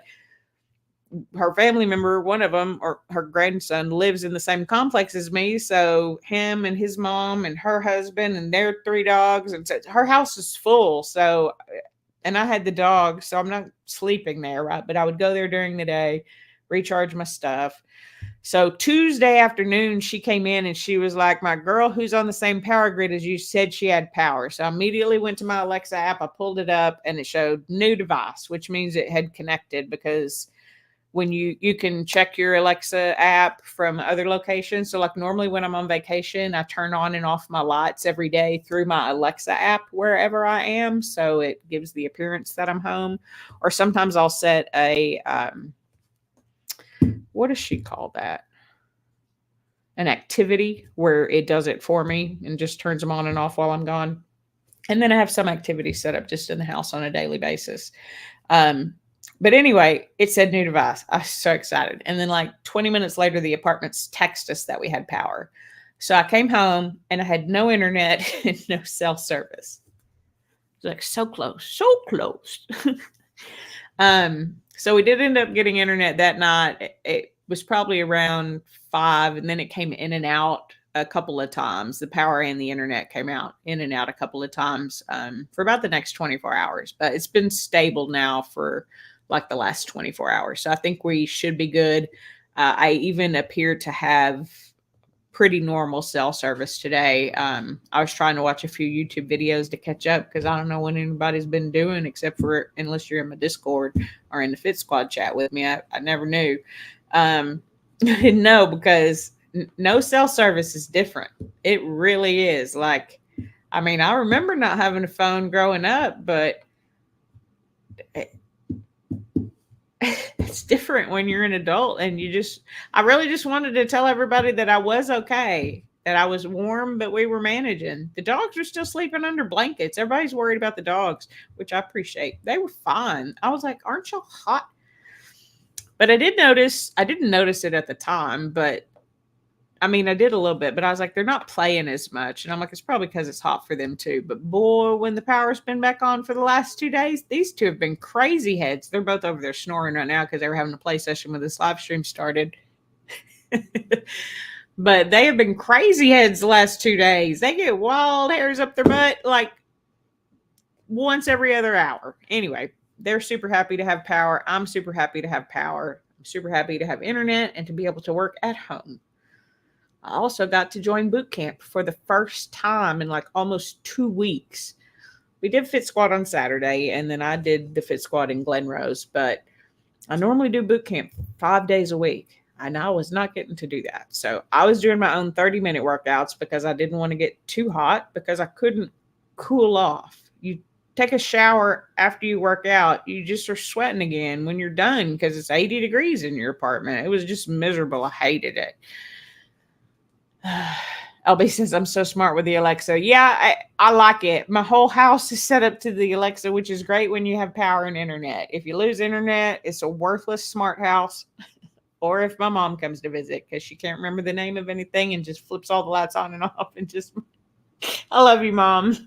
her family member, one of them, or her grandson, lives in the same complex as me. So him and his mom and her husband and their 3 dogs, and so her house is full. So, and I had the dog, so I'm not sleeping there, right? But I would go there during the day, recharge my stuff. So Tuesday afternoon, she came in and she was like, my girl who's on the same power grid as you said she had power. So I immediately went to my Alexa app. I pulled it up and it showed new device, which means it had connected because when you can check your Alexa app from other locations. So like normally when I'm on vacation, I turn on and off my lights every day through my Alexa app wherever I am. So it gives the appearance that I'm home. Or sometimes I'll set a, what does she call that? An activity where it does it for me and just turns them on and off while I'm gone. And then I have some activities set up just in the house on a daily basis. But anyway, it said new device. I was so excited. And then like 20 minutes later, the apartments text us that we had power. So I came home and I had no internet and no cell service. It was like so close, so close. So we did end up getting internet that night. It was probably around 5, and then it came in and out a couple of times. The power and the internet came out in and out a couple of times for about the next 24 hours. But it's been stable now for like the last 24 hours. So I think we should be good. I even appear to have pretty normal cell service today. I was trying to watch a few YouTube videos to catch up because I don't know what anybody's been doing except for unless you're in my Discord or in the Fit Squad chat with me. I never knew. No, because no cell service is different. It really is. Like, I mean, I remember not having a phone growing up, but it's different when you're an adult and I really just wanted to tell everybody that I was okay, that I was warm, but we were managing. The dogs are still sleeping under blankets. Everybody's worried about the dogs, which I appreciate. They were fine. I was like, aren't y'all hot? But I didn't notice it at the time, but I mean, I did a little bit, but I was like, they're not playing as much. And I'm like, it's probably because it's hot for them too. But boy, when the power's been back on for the last 2 days, these two have been crazy heads. They're both over there snoring right now because they were having a play session when this live stream started. But they have been crazy heads the last 2 days. They get wild hairs up their butt like once every other hour. Anyway, they're super happy to have power. I'm super happy to have power. I'm super happy to have internet and to be able to work at home. I also got to join boot camp for the first time in like almost 2 weeks. We did Fit Squad on Saturday, and then I did the Fit Squad in Glenrose, but I normally do boot camp 5 days a week, and I was not getting to do that. So I was doing my own 30-minute workouts because I didn't want to get too hot because I couldn't cool off. You take a shower after you work out, you just are sweating again when you're done because it's 80 degrees in your apartment. It was just miserable. I hated it. LB says, I'm so smart with the Alexa. Yeah, I like it. My whole house is set up to the Alexa, which is great when you have power and internet. If you lose internet, it's a worthless smart house. Or if my mom comes to visit because she can't remember the name of anything and just flips all the lights on and off and just, I love you, Mom.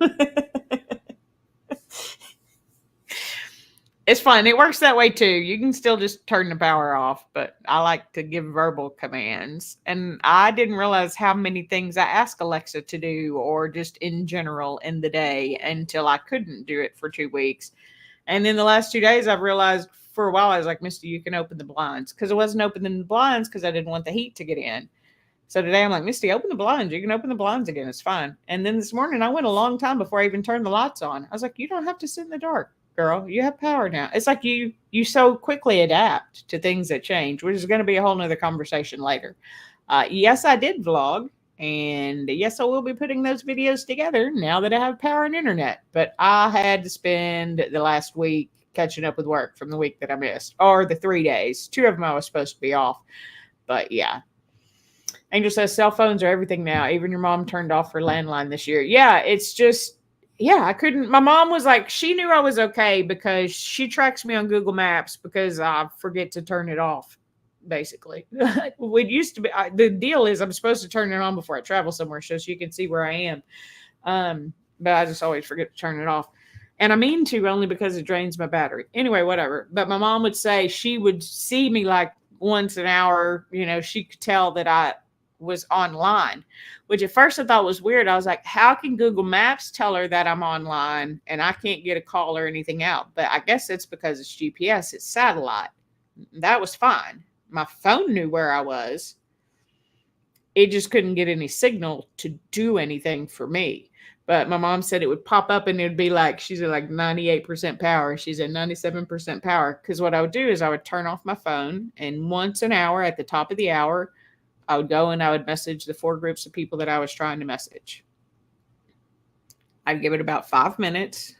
It's fun. It works that way too. You can still just turn the power off, but I like to give verbal commands. And I didn't realize how many things I ask Alexa to do or just in general in the day until I couldn't do it for 2 weeks. And then the last 2 days, I've realized for a while, I was like, Misty, you can open the blinds. Because I wasn't opening the blinds because I didn't want the heat to get in. So today I'm like, Misty, open the blinds. You can open the blinds again. It's fine. And then this morning I went a long time before I even turned the lights on. I was like, you don't have to sit in the dark, girl. You have power now. It's like you so quickly adapt to things that change, which is going to be a whole nother conversation later. Yes, I did vlog. And yes, I will be putting those videos together now that I have power and internet. But I had to spend the last week catching up with work from the week that I missed, or the 3 days. 2 of them I was supposed to be off. But yeah, Angel says cell phones are everything now. Even your mom turned off her landline this year. Yeah, it's just, yeah, I couldn't. My mom was like, she knew I was okay because she tracks me on Google Maps because I forget to turn it off, basically. It used to be, the deal is I'm supposed to turn it on before I travel somewhere so she can see where I am. But I just always forget to turn it off. And I mean to only because it drains my battery. Anyway, whatever. But my mom would say she would see me like once an hour. You know, she could tell that I was online, which at first I thought was weird. I was like, how can Google Maps tell her that I'm online and I can't get a call or anything out? But I guess it's because it's GPS, it's satellite. That was fine. My phone knew where I was. It just couldn't get any signal to do anything for me. But my mom said it would pop up and it would be like, she's at like 98% power. She's at 97% power. Because what I would do is I would turn off my phone, and once an hour at the top of the hour, I would go and I would message the 4 groups of people that I was trying to message. I'd give it about 5 minutes.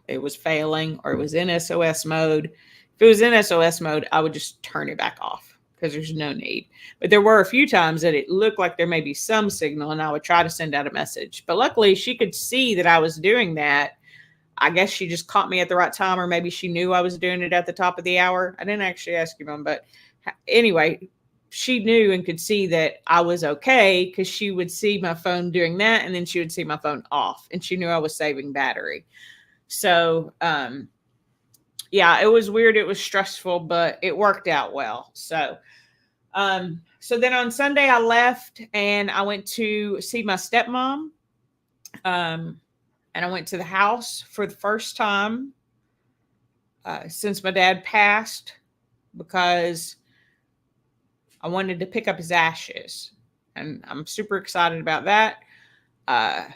It was failing or it was in SOS mode. If it was in SOS mode, I would just turn it back off because there's no need. But there were a few times that it looked like there may be some signal and I would try to send out a message. But luckily, she could see that I was doing that. I guess she just caught me at the right time, or maybe she knew I was doing it at the top of the hour. I didn't actually ask you, Mom, but anyway, she knew and could see that I was okay because she would see my phone doing that, and then she would see my phone off, and she knew I was saving battery. So, yeah, it was weird. It was stressful, but it worked out well. So then on Sunday I left and I went to see my stepmom. And I went to the house for the first time since my dad passed because I wanted to pick up his ashes, and I'm super excited about that. I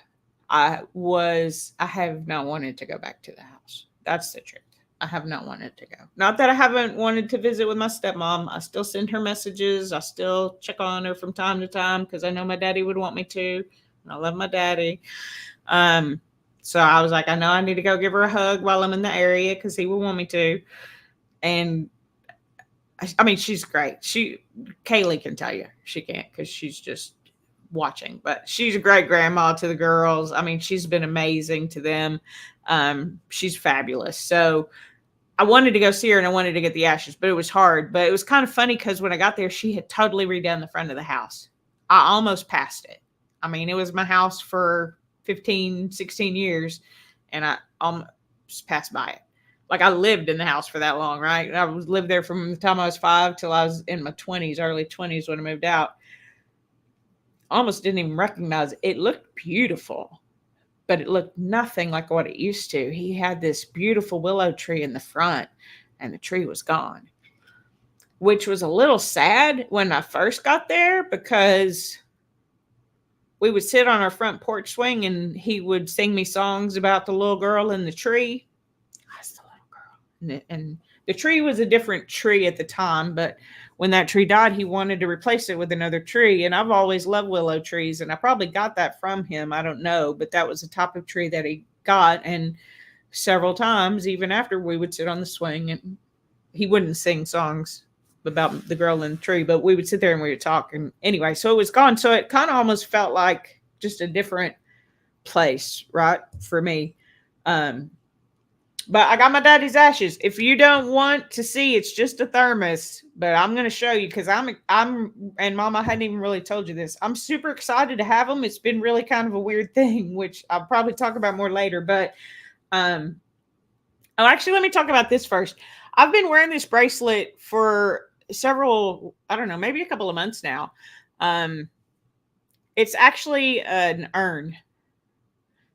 have not wanted to go back to the house. That's the truth. I have not wanted to go. Not that I haven't wanted to visit with my stepmom. I still send her messages. I still check on her from time to time because I know my daddy would want me to. And I love my daddy. So I was like, I know I need to go give her a hug while I'm in the area because he will want me to. And I mean, she's great. Kaylee can tell you. She can't because she's just watching, but she's a great grandma to the girls. I mean, she's been amazing to them. She's fabulous. So I wanted to go see her and I wanted to get the ashes, but it was hard. But it was kind of funny because when I got there, she had totally redone the front of the house. I almost passed it. I mean, it was my house for 15, 16 years, and I almost passed by it. Like, I lived in the house for that long, right? I lived there from the time I was 5 till I was in my 20s, early 20s when I moved out. Almost didn't even recognize it. It looked beautiful, but it looked nothing like what it used to. He had this beautiful willow tree in the front, and the tree was gone, which was a little sad when I first got there because we would sit on our front porch swing and he would sing me songs about the little girl in the tree. That's the little girl. And the tree was a different tree at the time, but when that tree died, he wanted to replace it with another tree. And I've always loved willow trees, and I probably got that from him. I don't know, but that was the type of tree that he got. And several times, even after, we would sit on the swing, and he wouldn't sing songs about the girl in the tree, but we would sit there and we would talk. And anyway, so it was gone. So it kind of almost felt like just a different place, right, for me. But I got my daddy's ashes. If you don't want to see, it's just a thermos, but I'm going to show you because and Mom, I hadn't even really told you this. I'm super excited to have them. It's been really kind of a weird thing, which I'll probably talk about more later, but Oh, actually, let me talk about this first. I've been wearing this bracelet for several, I don't know, maybe a couple of months now. Um, it's actually an urn.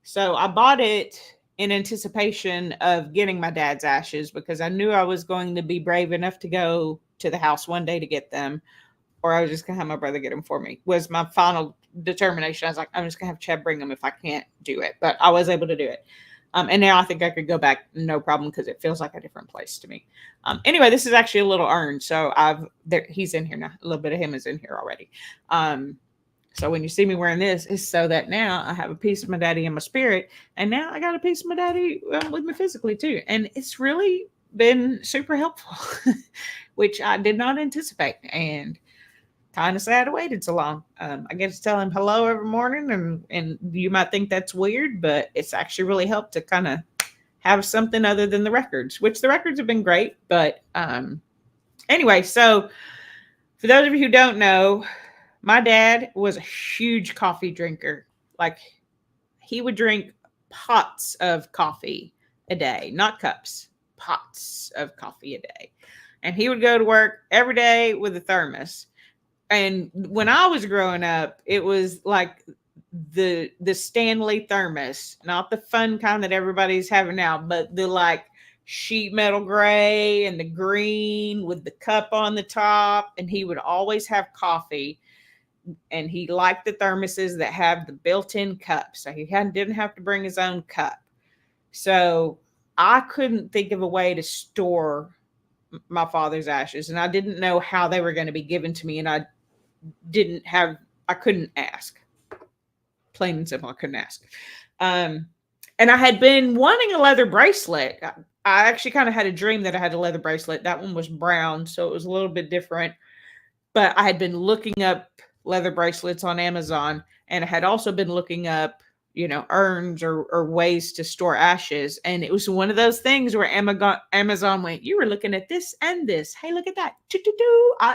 So I bought it in anticipation of getting my dad's ashes because I knew I was going to be brave enough to go to the house one day to get them, or I was just gonna have my brother get them for me. Was my final determination. I was like, I'm just gonna have Chad bring them if I can't do it, but I was able to do it. And now I think I could go back no problem because it feels like a different place to me. Anyway, this is actually a little urn, so he's in here now. A little bit of him is in here already. So when you see me wearing this, it's so that now I have a piece of my daddy in my spirit, and now I got a piece of my daddy with me physically too, and it's really been super helpful, which I did not anticipate, and kind of sad I waited so long. I get to tell him hello every morning, and you might think that's weird, but it's actually really helped to kind of have something other than the records, which the records have been great. But anyway, so for those of you who don't know, my dad was a huge coffee drinker. Like, he would drink pots of coffee a day, not cups, pots of coffee a day. And he would go to work every day with a thermos. And when I was growing up, it was like the Stanley thermos, not the fun kind that everybody's having now, but the like sheet metal gray and the green with the cup on the top. And he would always have coffee. And he liked the thermoses that have the built-in cup, so he didn't have to bring his own cup. So I couldn't think of a way to store my father's ashes, and I didn't know how they were going to be given to me, and I couldn't ask. Plain and simple, I couldn't ask. And I had been wanting a leather bracelet. I actually kind of had a dream that I had a leather bracelet. That one was brown, so it was a little bit different. But I had been looking up leather bracelets on Amazon, and I had also been looking up, urns or ways to store ashes. And it was one of those things where Amazon went, you were looking at this and this. Hey, look at that.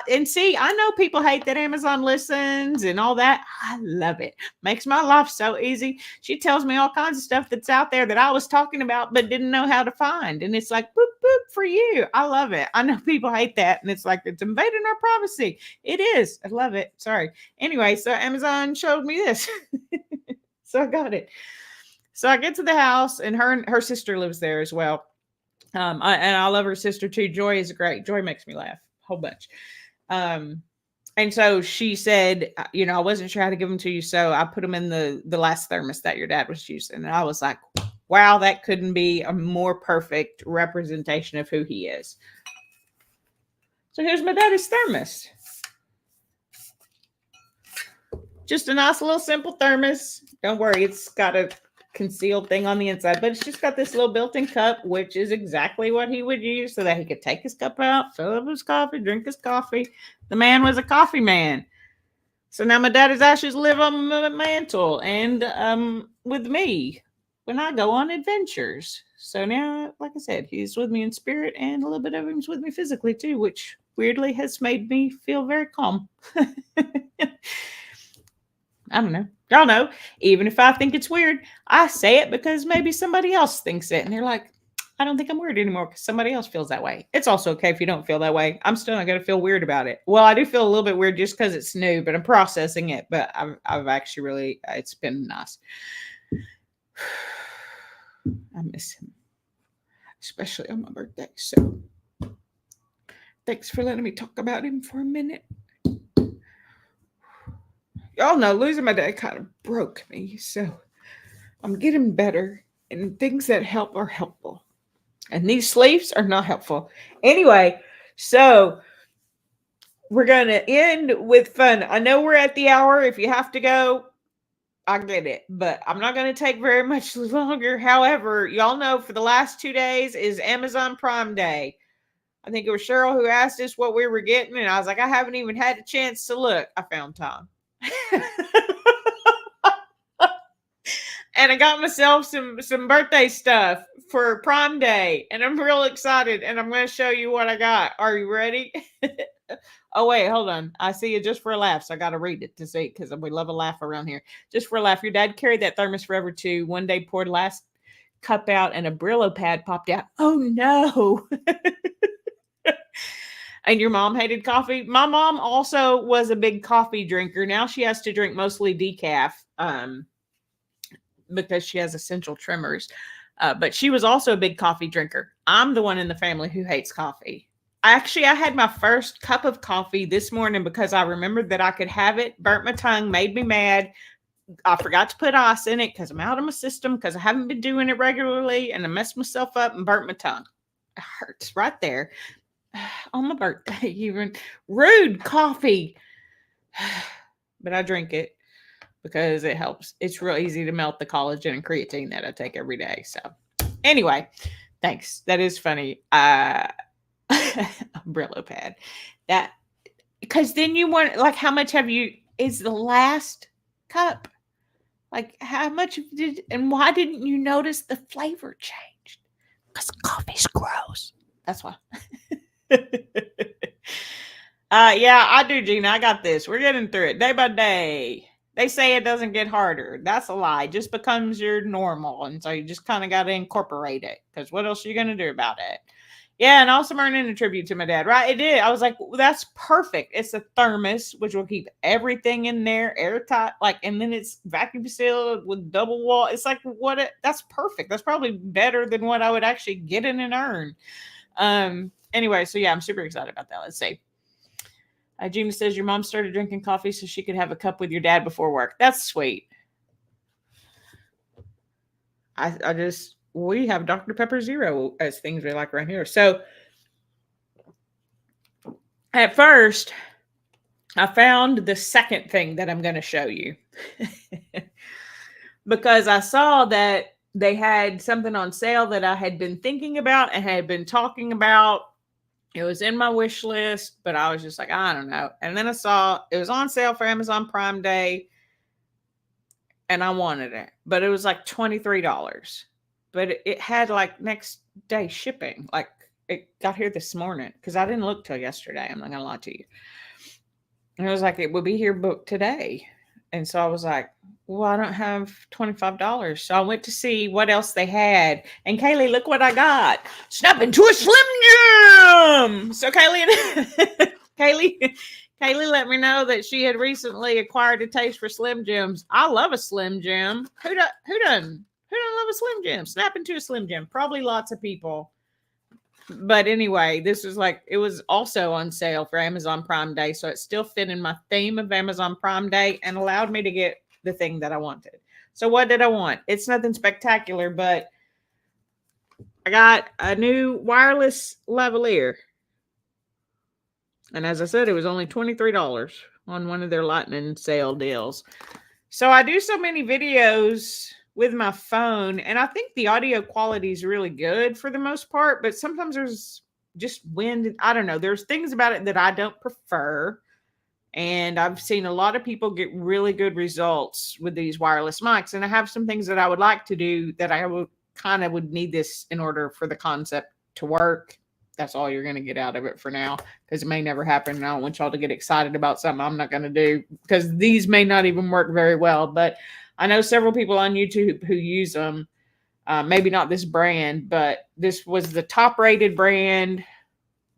And see, I know people hate that Amazon listens and all that. I love it. Makes my life so easy. She tells me all kinds of stuff that's out there that I was talking about but didn't know how to find. And it's like, boop, boop for you. I love it. I know people hate that. And it's like, it's invading our privacy. It is. I love it. Sorry. Anyway, so Amazon showed me this. So I got it. So I get to the house, and her sister lives there as well. And I love her sister too. Joy is great. Joy makes me laugh a whole bunch. And so she said, I wasn't sure how to give them to you, so I put them in the last thermos that your dad was using. And I was like, wow, that couldn't be a more perfect representation of who he is. So here's my daddy's thermos. Just a nice little simple thermos. Don't worry, it's got a concealed thing on the inside, but it's just got this little built-in cup, which is exactly what he would use so that he could take his cup out, fill up his coffee, drink his coffee. The man was a coffee man. So now my daddy's ashes live on the mantle and with me when I go on adventures. So now, like I said, he's with me in spirit, and a little bit of him's with me physically too, which weirdly has made me feel very calm. I don't know. Y'all know, even if I think it's weird, I say it because maybe somebody else thinks it. And they're like, I don't think I'm weird anymore because somebody else feels that way. It's also okay if you don't feel that way. I'm still not going to feel weird about it. Well, I do feel a little bit weird just because it's new, but I'm processing it. But I've actually really, it's been nice. I miss him, especially on my birthday. So thanks for letting me talk about him for a minute. Y'all know losing my dad kind of broke me, so I'm getting better, and things that help are helpful. And these sleeves are not helpful. Anyway, so we're going to end with fun. I know we're at the hour. If you have to go, I get it, but I'm not going to take very much longer. However, y'all know for the last 2 days is Amazon Prime Day. I think it was Cheryl who asked us what we were getting, and I was like, I haven't even had a chance to look. I found time. And I got myself some birthday stuff for Prime Day, and I'm real excited, and I'm going to show you what I got. Are you ready? Oh, wait, hold on. I see it just for a laugh, so I got to read it to see, because we love a laugh around here. Just for a laugh. Your dad carried that thermos forever, too. One day poured last cup out and a Brillo pad popped out. Oh no. And your mom hated coffee. My mom also was a big coffee drinker. Now she has to drink mostly decaf because she has essential tremors. But she was also a big coffee drinker. I'm the one in the family who hates coffee. Actually, I had my first cup of coffee this morning because I remembered that I could have it, burnt my tongue, made me mad. I forgot to put ice in it because I'm out of my system because I haven't been doing it regularly, and I messed myself up and burnt my tongue. It hurts right there on my birthday. Even rude coffee. But I drink it because it helps. It's real easy to melt the collagen and creatine that I take every day. So anyway, thanks. That is funny. Brillo pad. That because then you want, like, how much have you, is the last cup? Like, how much did, and why didn't you notice the flavor changed? Because coffee's gross. That's why. Yeah, I do, Gina. I got this. We're getting through it day by day. They say it doesn't get harder. That's a lie. It just becomes your normal. And so you just kind of got to incorporate it. Because what else are you going to do about it? Yeah, and also earning a tribute to my dad, right? It did. I was like, well, that's perfect. It's a thermos, which will keep everything in there airtight. Like, and then it's vacuum sealed with double wall. It's like, that's perfect. That's probably better than what I would actually get in an urn. Anyway, so yeah, I'm super excited about that. Let's see. Gina says your mom started drinking coffee so she could have a cup with your dad before work. That's sweet. We have Dr. Pepper Zero as things we like around here. So at first, I found the second thing that I'm going to show you because I saw that they had something on sale that I had been thinking about and had been talking about. It was in my wish list, but I was just like, I don't know. And then I saw it was on sale for Amazon Prime Day and I wanted it, but it was like $23. But it had like next day shipping. Like it got here this morning because I didn't look till yesterday. I'm not going to lie to you. And it was like, it would be here booked today. And so I was like, well, I don't have $25. So I went to see what else they had. And Kaylee, look what I got. Snap into a Slim Jim. So Kaylee let me know that she had recently acquired a taste for Slim Jims. I love a Slim Jim. Who doesn't love a Slim Jim? Snap into a Slim Jim. Probably lots of people. But anyway, this was like, it was also on sale for Amazon Prime Day. So it still fit in my theme of Amazon Prime Day and allowed me to get the thing that I wanted. So what did I want? It's nothing spectacular, but I got a new wireless lavalier. And as I said, it was only $23 on one of their lightning sale deals. So I do so many videos with my phone, and I think the audio quality is really good for the most part, but sometimes there's just wind. I don't know. There's things about it that I don't prefer. And I've seen a lot of people get really good results with these wireless mics. And I have some things that I would like to do that I would need this in order for the concept to work. That's all you're going to get out of it for now, because it may never happen. And I don't want y'all to get excited about something I'm not going to do, because these may not even work very well. But I know several people on YouTube who use them. Maybe not this brand, but this was the top rated brand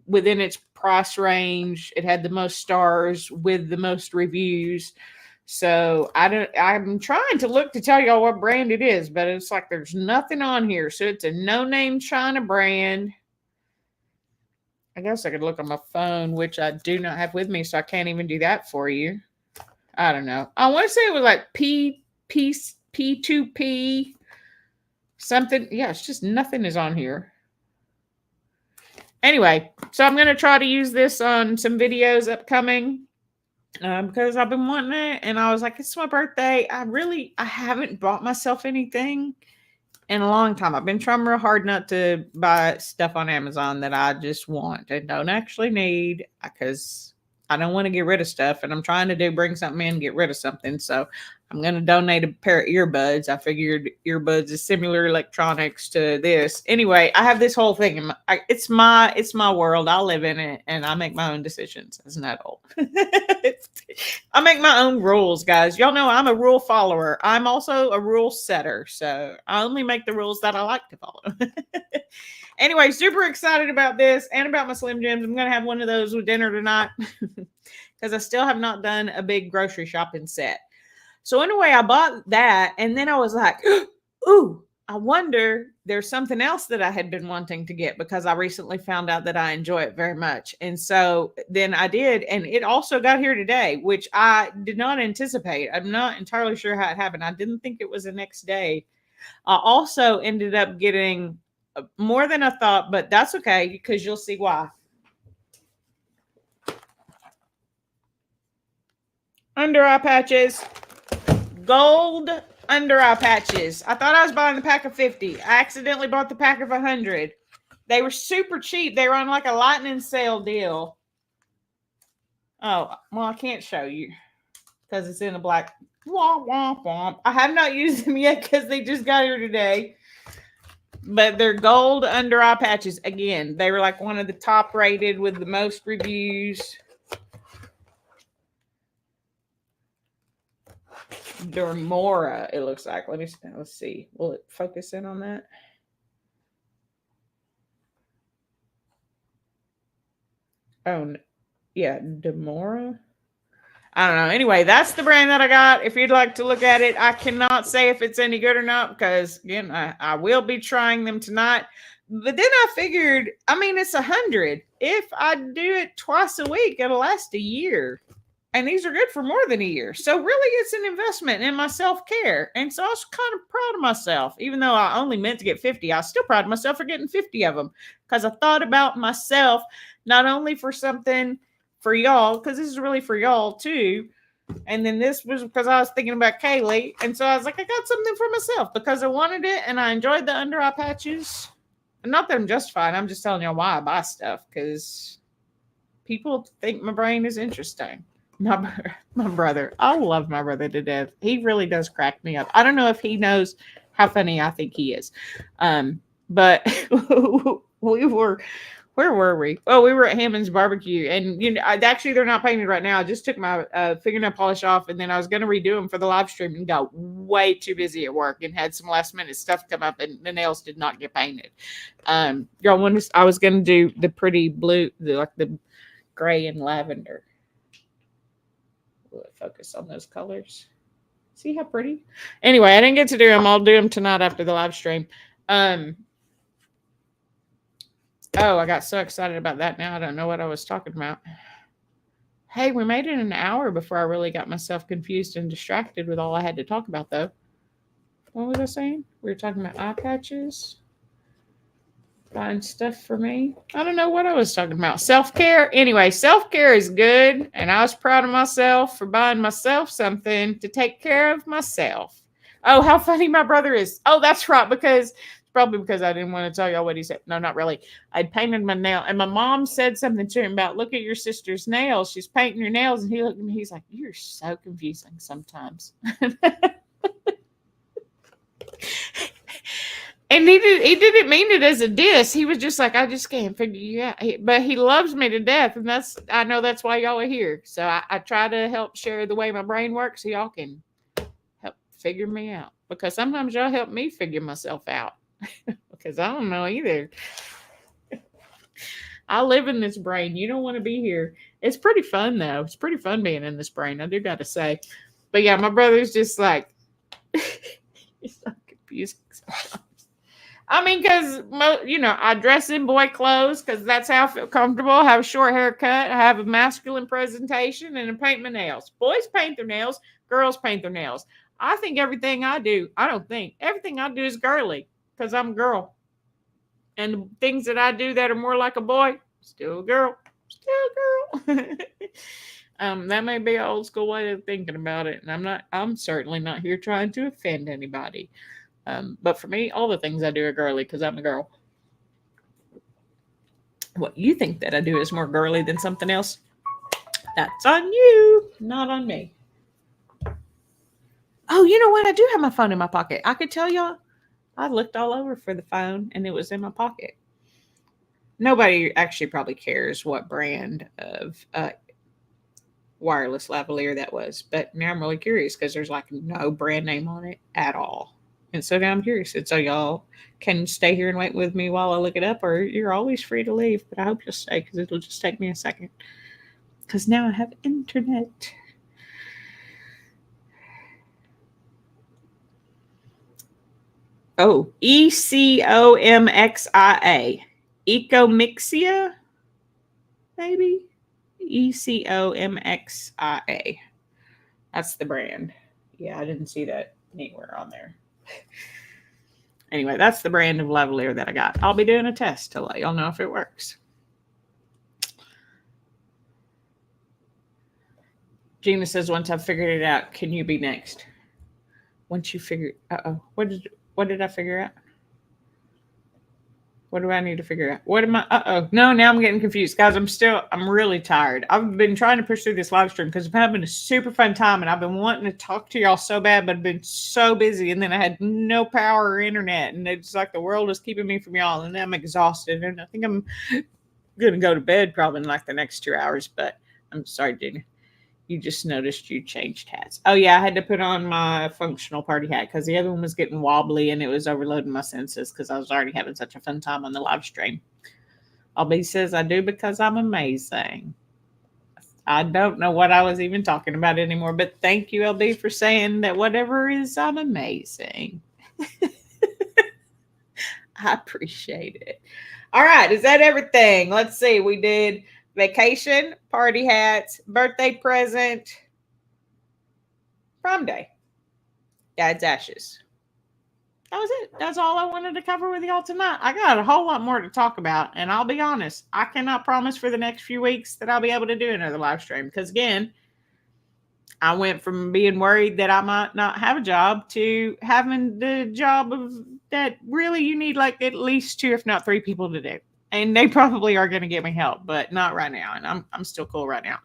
within its price range. It had the most stars with the most reviews. So I'm trying to look to tell y'all what brand it is, but it's like there's nothing on here. So it's a no-name China brand. I guess I could look on my phone, which I do not have with me, so I can't even do that for you. I don't know. I want to say it was like P2P something. Yeah, it's just nothing is on here. Anyway, so I'm going to try to use this on some videos upcoming because I've been wanting it. And I was like, it's my birthday. I haven't bought myself anything in a long time. I've been trying real hard not to buy stuff on Amazon that I just want and don't actually need, because I don't want to get rid of stuff. And I'm trying to bring something in, get rid of something. So I'm going to donate a pair of earbuds. I figured earbuds is similar electronics to this. Anyway, I have this whole thing. It's my world. I live in it, and I make my own decisions. Isn't that old? I make my own rules, guys. Y'all know I'm a rule follower. I'm also a rule setter. So I only make the rules that I like to follow. Anyway, super excited about this and about my Slim Jims. I'm going to have one of those with dinner tonight because I still have not done a big grocery shopping set. So anyway, I bought that, and then I was like, ooh, I wonder, there's something else that I had been wanting to get because I recently found out that I enjoy it very much. And so then I did, and it also got here today, which I did not anticipate. I'm not entirely sure how it happened. I didn't think it was the next day. I also ended up getting more than I thought, but that's okay because you'll see why. Under eye patches. Gold under eye patches. I thought I was buying the pack of 50. I accidentally bought the pack of 100. They were super cheap. They were on like a lightning sale deal. Oh, well, I can't show you because it's in a black. Womp, womp, womp. I have not used them yet because they just got here today. But they're gold under eye patches. Again, they were like one of the top rated with the most reviews. Dermora, it looks like. Let's see. Will it focus in on that? Oh, yeah, Demora. I don't know. Anyway, that's the brand that I got. If you'd like to look at it, I cannot say if it's any good or not because, again, I will be trying them tonight. But then I figured, I mean, it's 100. If I do it twice a week, it'll last a year. And these are good for more than a year. So really, it's an investment in my self-care. And so I was kind of proud of myself. Even though I only meant to get 50, I was still proud of myself for getting 50 of them. Because I thought about myself, not only for something for y'all, because this is really for y'all too. And then this was because I was thinking about Kaylee. And so I was like, I got something for myself because I wanted it. And I enjoyed the under eye patches. And not that I'm justified. I'm just telling y'all why I buy stuff. Because people think my brain is interesting. My brother. I love my brother to death. He really does crack me up. I don't know if he knows how funny I think he is. But we were, where were we? Oh, we were at Hammond's Barbecue. And you know, actually they're not painted right now. I just took my fingernail polish off and then I was going to redo them for the live stream and got way too busy at work and had some last minute stuff come up and the nails did not get painted. Y'all, I was going to do the pretty blue, like the gray and lavender. Will it focus on those colors? See how pretty? Anyway, I didn't get to do them. I'll do them tonight after the live stream. Oh, I got so excited about that now. I don't know what I was talking about. Hey, we made it an hour before I really got myself confused and distracted with all I had to talk about, though. What was I saying? We were talking about eye patches. Buying stuff for me. I don't know what I was talking about. Self-care. Anyway, self-care is good. And I was proud of myself for buying myself something to take care of myself. Oh, how funny my brother is. Oh, that's right. Because it's probably because I didn't want to tell y'all what he said. No, not really. I'd painted my nail. And my mom said something to him about, look at your sister's nails. She's painting her nails. And he looked at me. He's like, you're so confusing sometimes. And he didn't mean it as a diss. He was just like, I just can't figure you out. But he loves me to death. And I know that's why y'all are here. So I try to help share the way my brain works so y'all can help figure me out. Because sometimes y'all help me figure myself out. Because I don't know either. I live in this brain. You don't want to be here. It's pretty fun, though. It's pretty fun being in this brain. I do got to say. But yeah, my brother's just like, he's so confusing sometimes. I mean, because, you know, I dress in boy clothes because that's how I feel comfortable. I have a short haircut. I have a masculine presentation and I paint my nails. Boys paint their nails. Girls paint their nails. I think everything I do is girly because I'm a girl. And the things that I do that are more like a boy, still a girl. Still a girl. That may be an old school way of thinking about it. And I'm certainly not here trying to offend anybody. But for me, all the things I do are girly because I'm a girl. What you think that I do is more girly than something else, that's on you, not on me. Oh, you know what? I do have my phone in my pocket. I could tell y'all. I looked all over for the phone and it was in my pocket. Nobody actually probably cares what brand of wireless lavalier that was, but now I'm really curious because there's like no brand name on it at all. And so now I'm curious. And so y'all can stay here and wait with me while I look it up, or you're always free to leave. But I hope you'll stay because it'll just take me a second. Because now I have internet. Oh, ECOMXIA. Ecomixia, maybe? ECOMXIA. That's the brand. Yeah, I didn't see that anywhere on there. Anyway, that's the brand of lavalier that I got. I'll be doing a test to let y'all know if it works. Gina says, once I've figured it out, can you be next? Once you figure, what did I figure out? What do I need to figure out? What am I? No, now I'm getting confused. Guys, I'm really tired. I've been trying to push through this live stream because I'm having a super fun time and I've been wanting to talk to y'all so bad, but I've been so busy and then I had no power or internet and it's like the world is keeping me from y'all and I'm exhausted and I think I'm going to go to bed probably in like the next 2 hours, but I'm sorry, Gina. You just noticed you changed hats. Oh, yeah, I had to put on my functional party hat because the other one was getting wobbly and it was overloading my senses because I was already having such a fun time on the live stream. Albie says, I do because I'm amazing. I don't know what I was even talking about anymore, but thank you, LB, for saying that whatever is, I'm amazing. I appreciate it. All right, is that everything? Let's see. We did vacation, party hats, birthday present, prom day, dad's ashes. That was it. That's all I wanted to cover with y'all tonight. I got a whole lot more to talk about, and I'll be honest, I cannot promise for the next few weeks that I'll be able to do another live stream because, again, I went from being worried that I might not have a job to having the job of that really you need like at least 2, if not 3 people to do. And they probably are going to get me help, but not right now. And I'm still cool right now.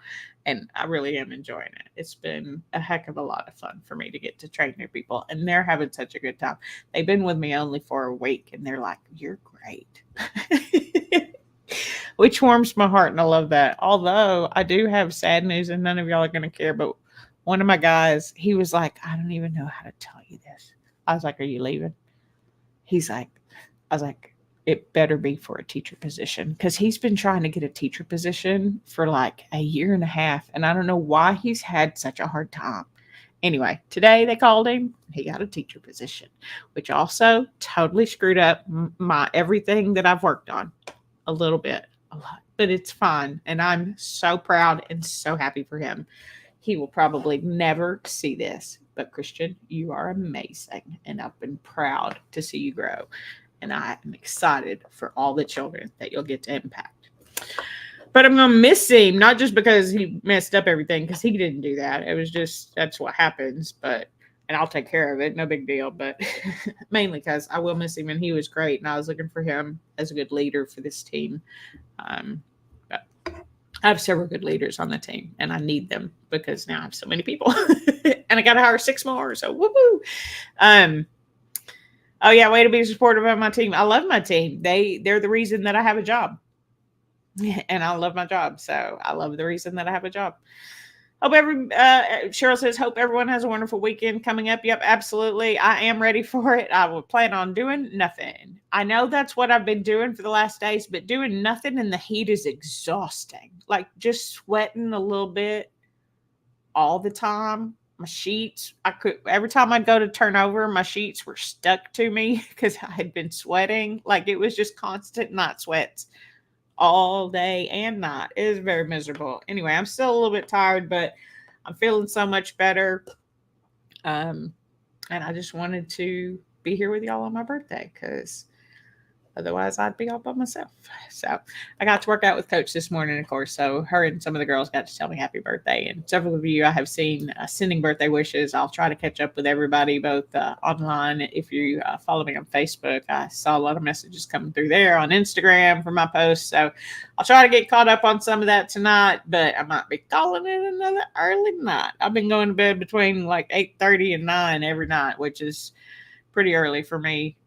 And I really am enjoying it. It's been a heck of a lot of fun for me to get to train new people. And they're having such a good time. They've been with me only for a week and they're like, you're great. Which warms my heart. And I love that. Although I do have sad news and none of y'all are going to care. But one of my guys, he was like, I don't even know how to tell you this. I was like, are you leaving? He's like, I was like, it better be for a teacher position because he's been trying to get a teacher position for like a year and a half. And I don't know why he's had such a hard time. Anyway, today they called him. He got a teacher position, which also totally screwed up my everything that I've worked on a little bit, a lot, but it's fine. And I'm so proud and so happy for him. He will probably never see this, but Christian, you are amazing. And I've been proud to see you grow. And I am excited for all the children that you'll get to impact. But I'm going to miss him, not just because he messed up everything, because he didn't do that. It was just, that's what happens. But, and I'll take care of it. No big deal. But mainly because I will miss him and he was great. And I was looking for him as a good leader for this team. But I have several good leaders on the team and I need them because now I have so many people and I got to hire 6 more. So woohoo. Oh yeah, way to be supportive of my team. I love my team. They're the reason that I have a job. And I love my job. So I love the reason that I have a job. Hope Cheryl says, hope everyone has a wonderful weekend coming up. Yep, absolutely. I am ready for it. I will plan on doing nothing. I know that's what I've been doing for the last days, but doing nothing in the heat is exhausting. Like just sweating a little bit all the time. My sheets, every time I'd go to turn over, my sheets were stuck to me because I had been sweating. Like it was just constant night sweats all day and night. It was very miserable. Anyway, I'm still a little bit tired, but I'm feeling so much better. And I just wanted to be here with y'all on my birthday because Otherwise, I'd be all by myself. So I got to work out with Coach this morning, of course. So her and some of the girls got to tell me happy birthday. And several of you I have seen sending birthday wishes. I'll try to catch up with everybody, both online. If you follow me on Facebook, I saw a lot of messages coming through there, on Instagram for my posts. So I'll try to get caught up on some of that tonight, but I might be calling it another early night. I've been going to bed between like 8:30 and 9 every night, which is pretty early for me.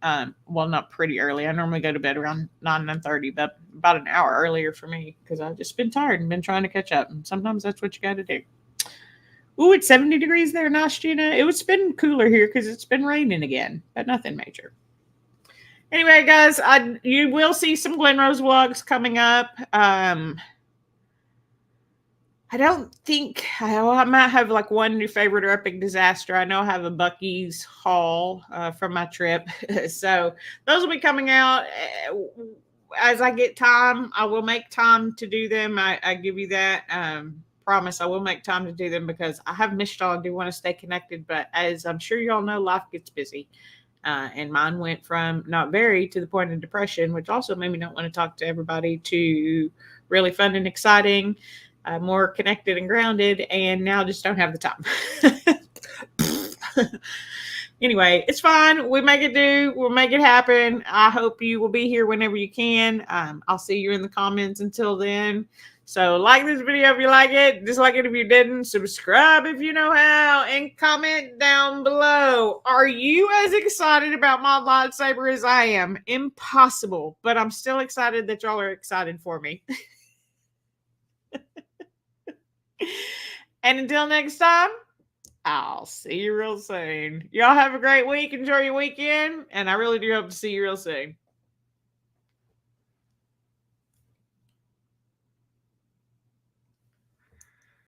Well, not pretty early. I normally go to bed around 9:30, but about an hour earlier for me because I've just been tired and been trying to catch up. And sometimes that's what you got to do. Ooh, it's 70 degrees there, nice, Gina. It's been cooler here because it's been raining again, but nothing major. Anyway, guys, you will see some Glen Rose vlogs coming up. I don't think I might have like one new favorite or epic disaster. I know I have a Buc-ee's haul from my trip. So those will be coming out as I get time. I will make time to do them. I give you that promise. I will make time to do them because I have missed y'all. I do want to stay connected. But as I'm sure y'all know, life gets busy. And mine went from not very to the point of depression, which also made me not want to talk to everybody, to really fun and exciting. More connected and grounded, and now just don't have the time. Anyway, it's fine. We make it do. We'll make it happen. I hope you will be here whenever you can. I'll see you in the comments until then. So like this video if you like it, dislike it if you didn't, subscribe if you know how, and comment down below. Are you as excited about my lightsaber as I am? Impossible, but I'm still excited that y'all are excited for me. And until next time, I'll see you real soon. Y'all have a great week. Enjoy your weekend. And I really do hope to see you real soon.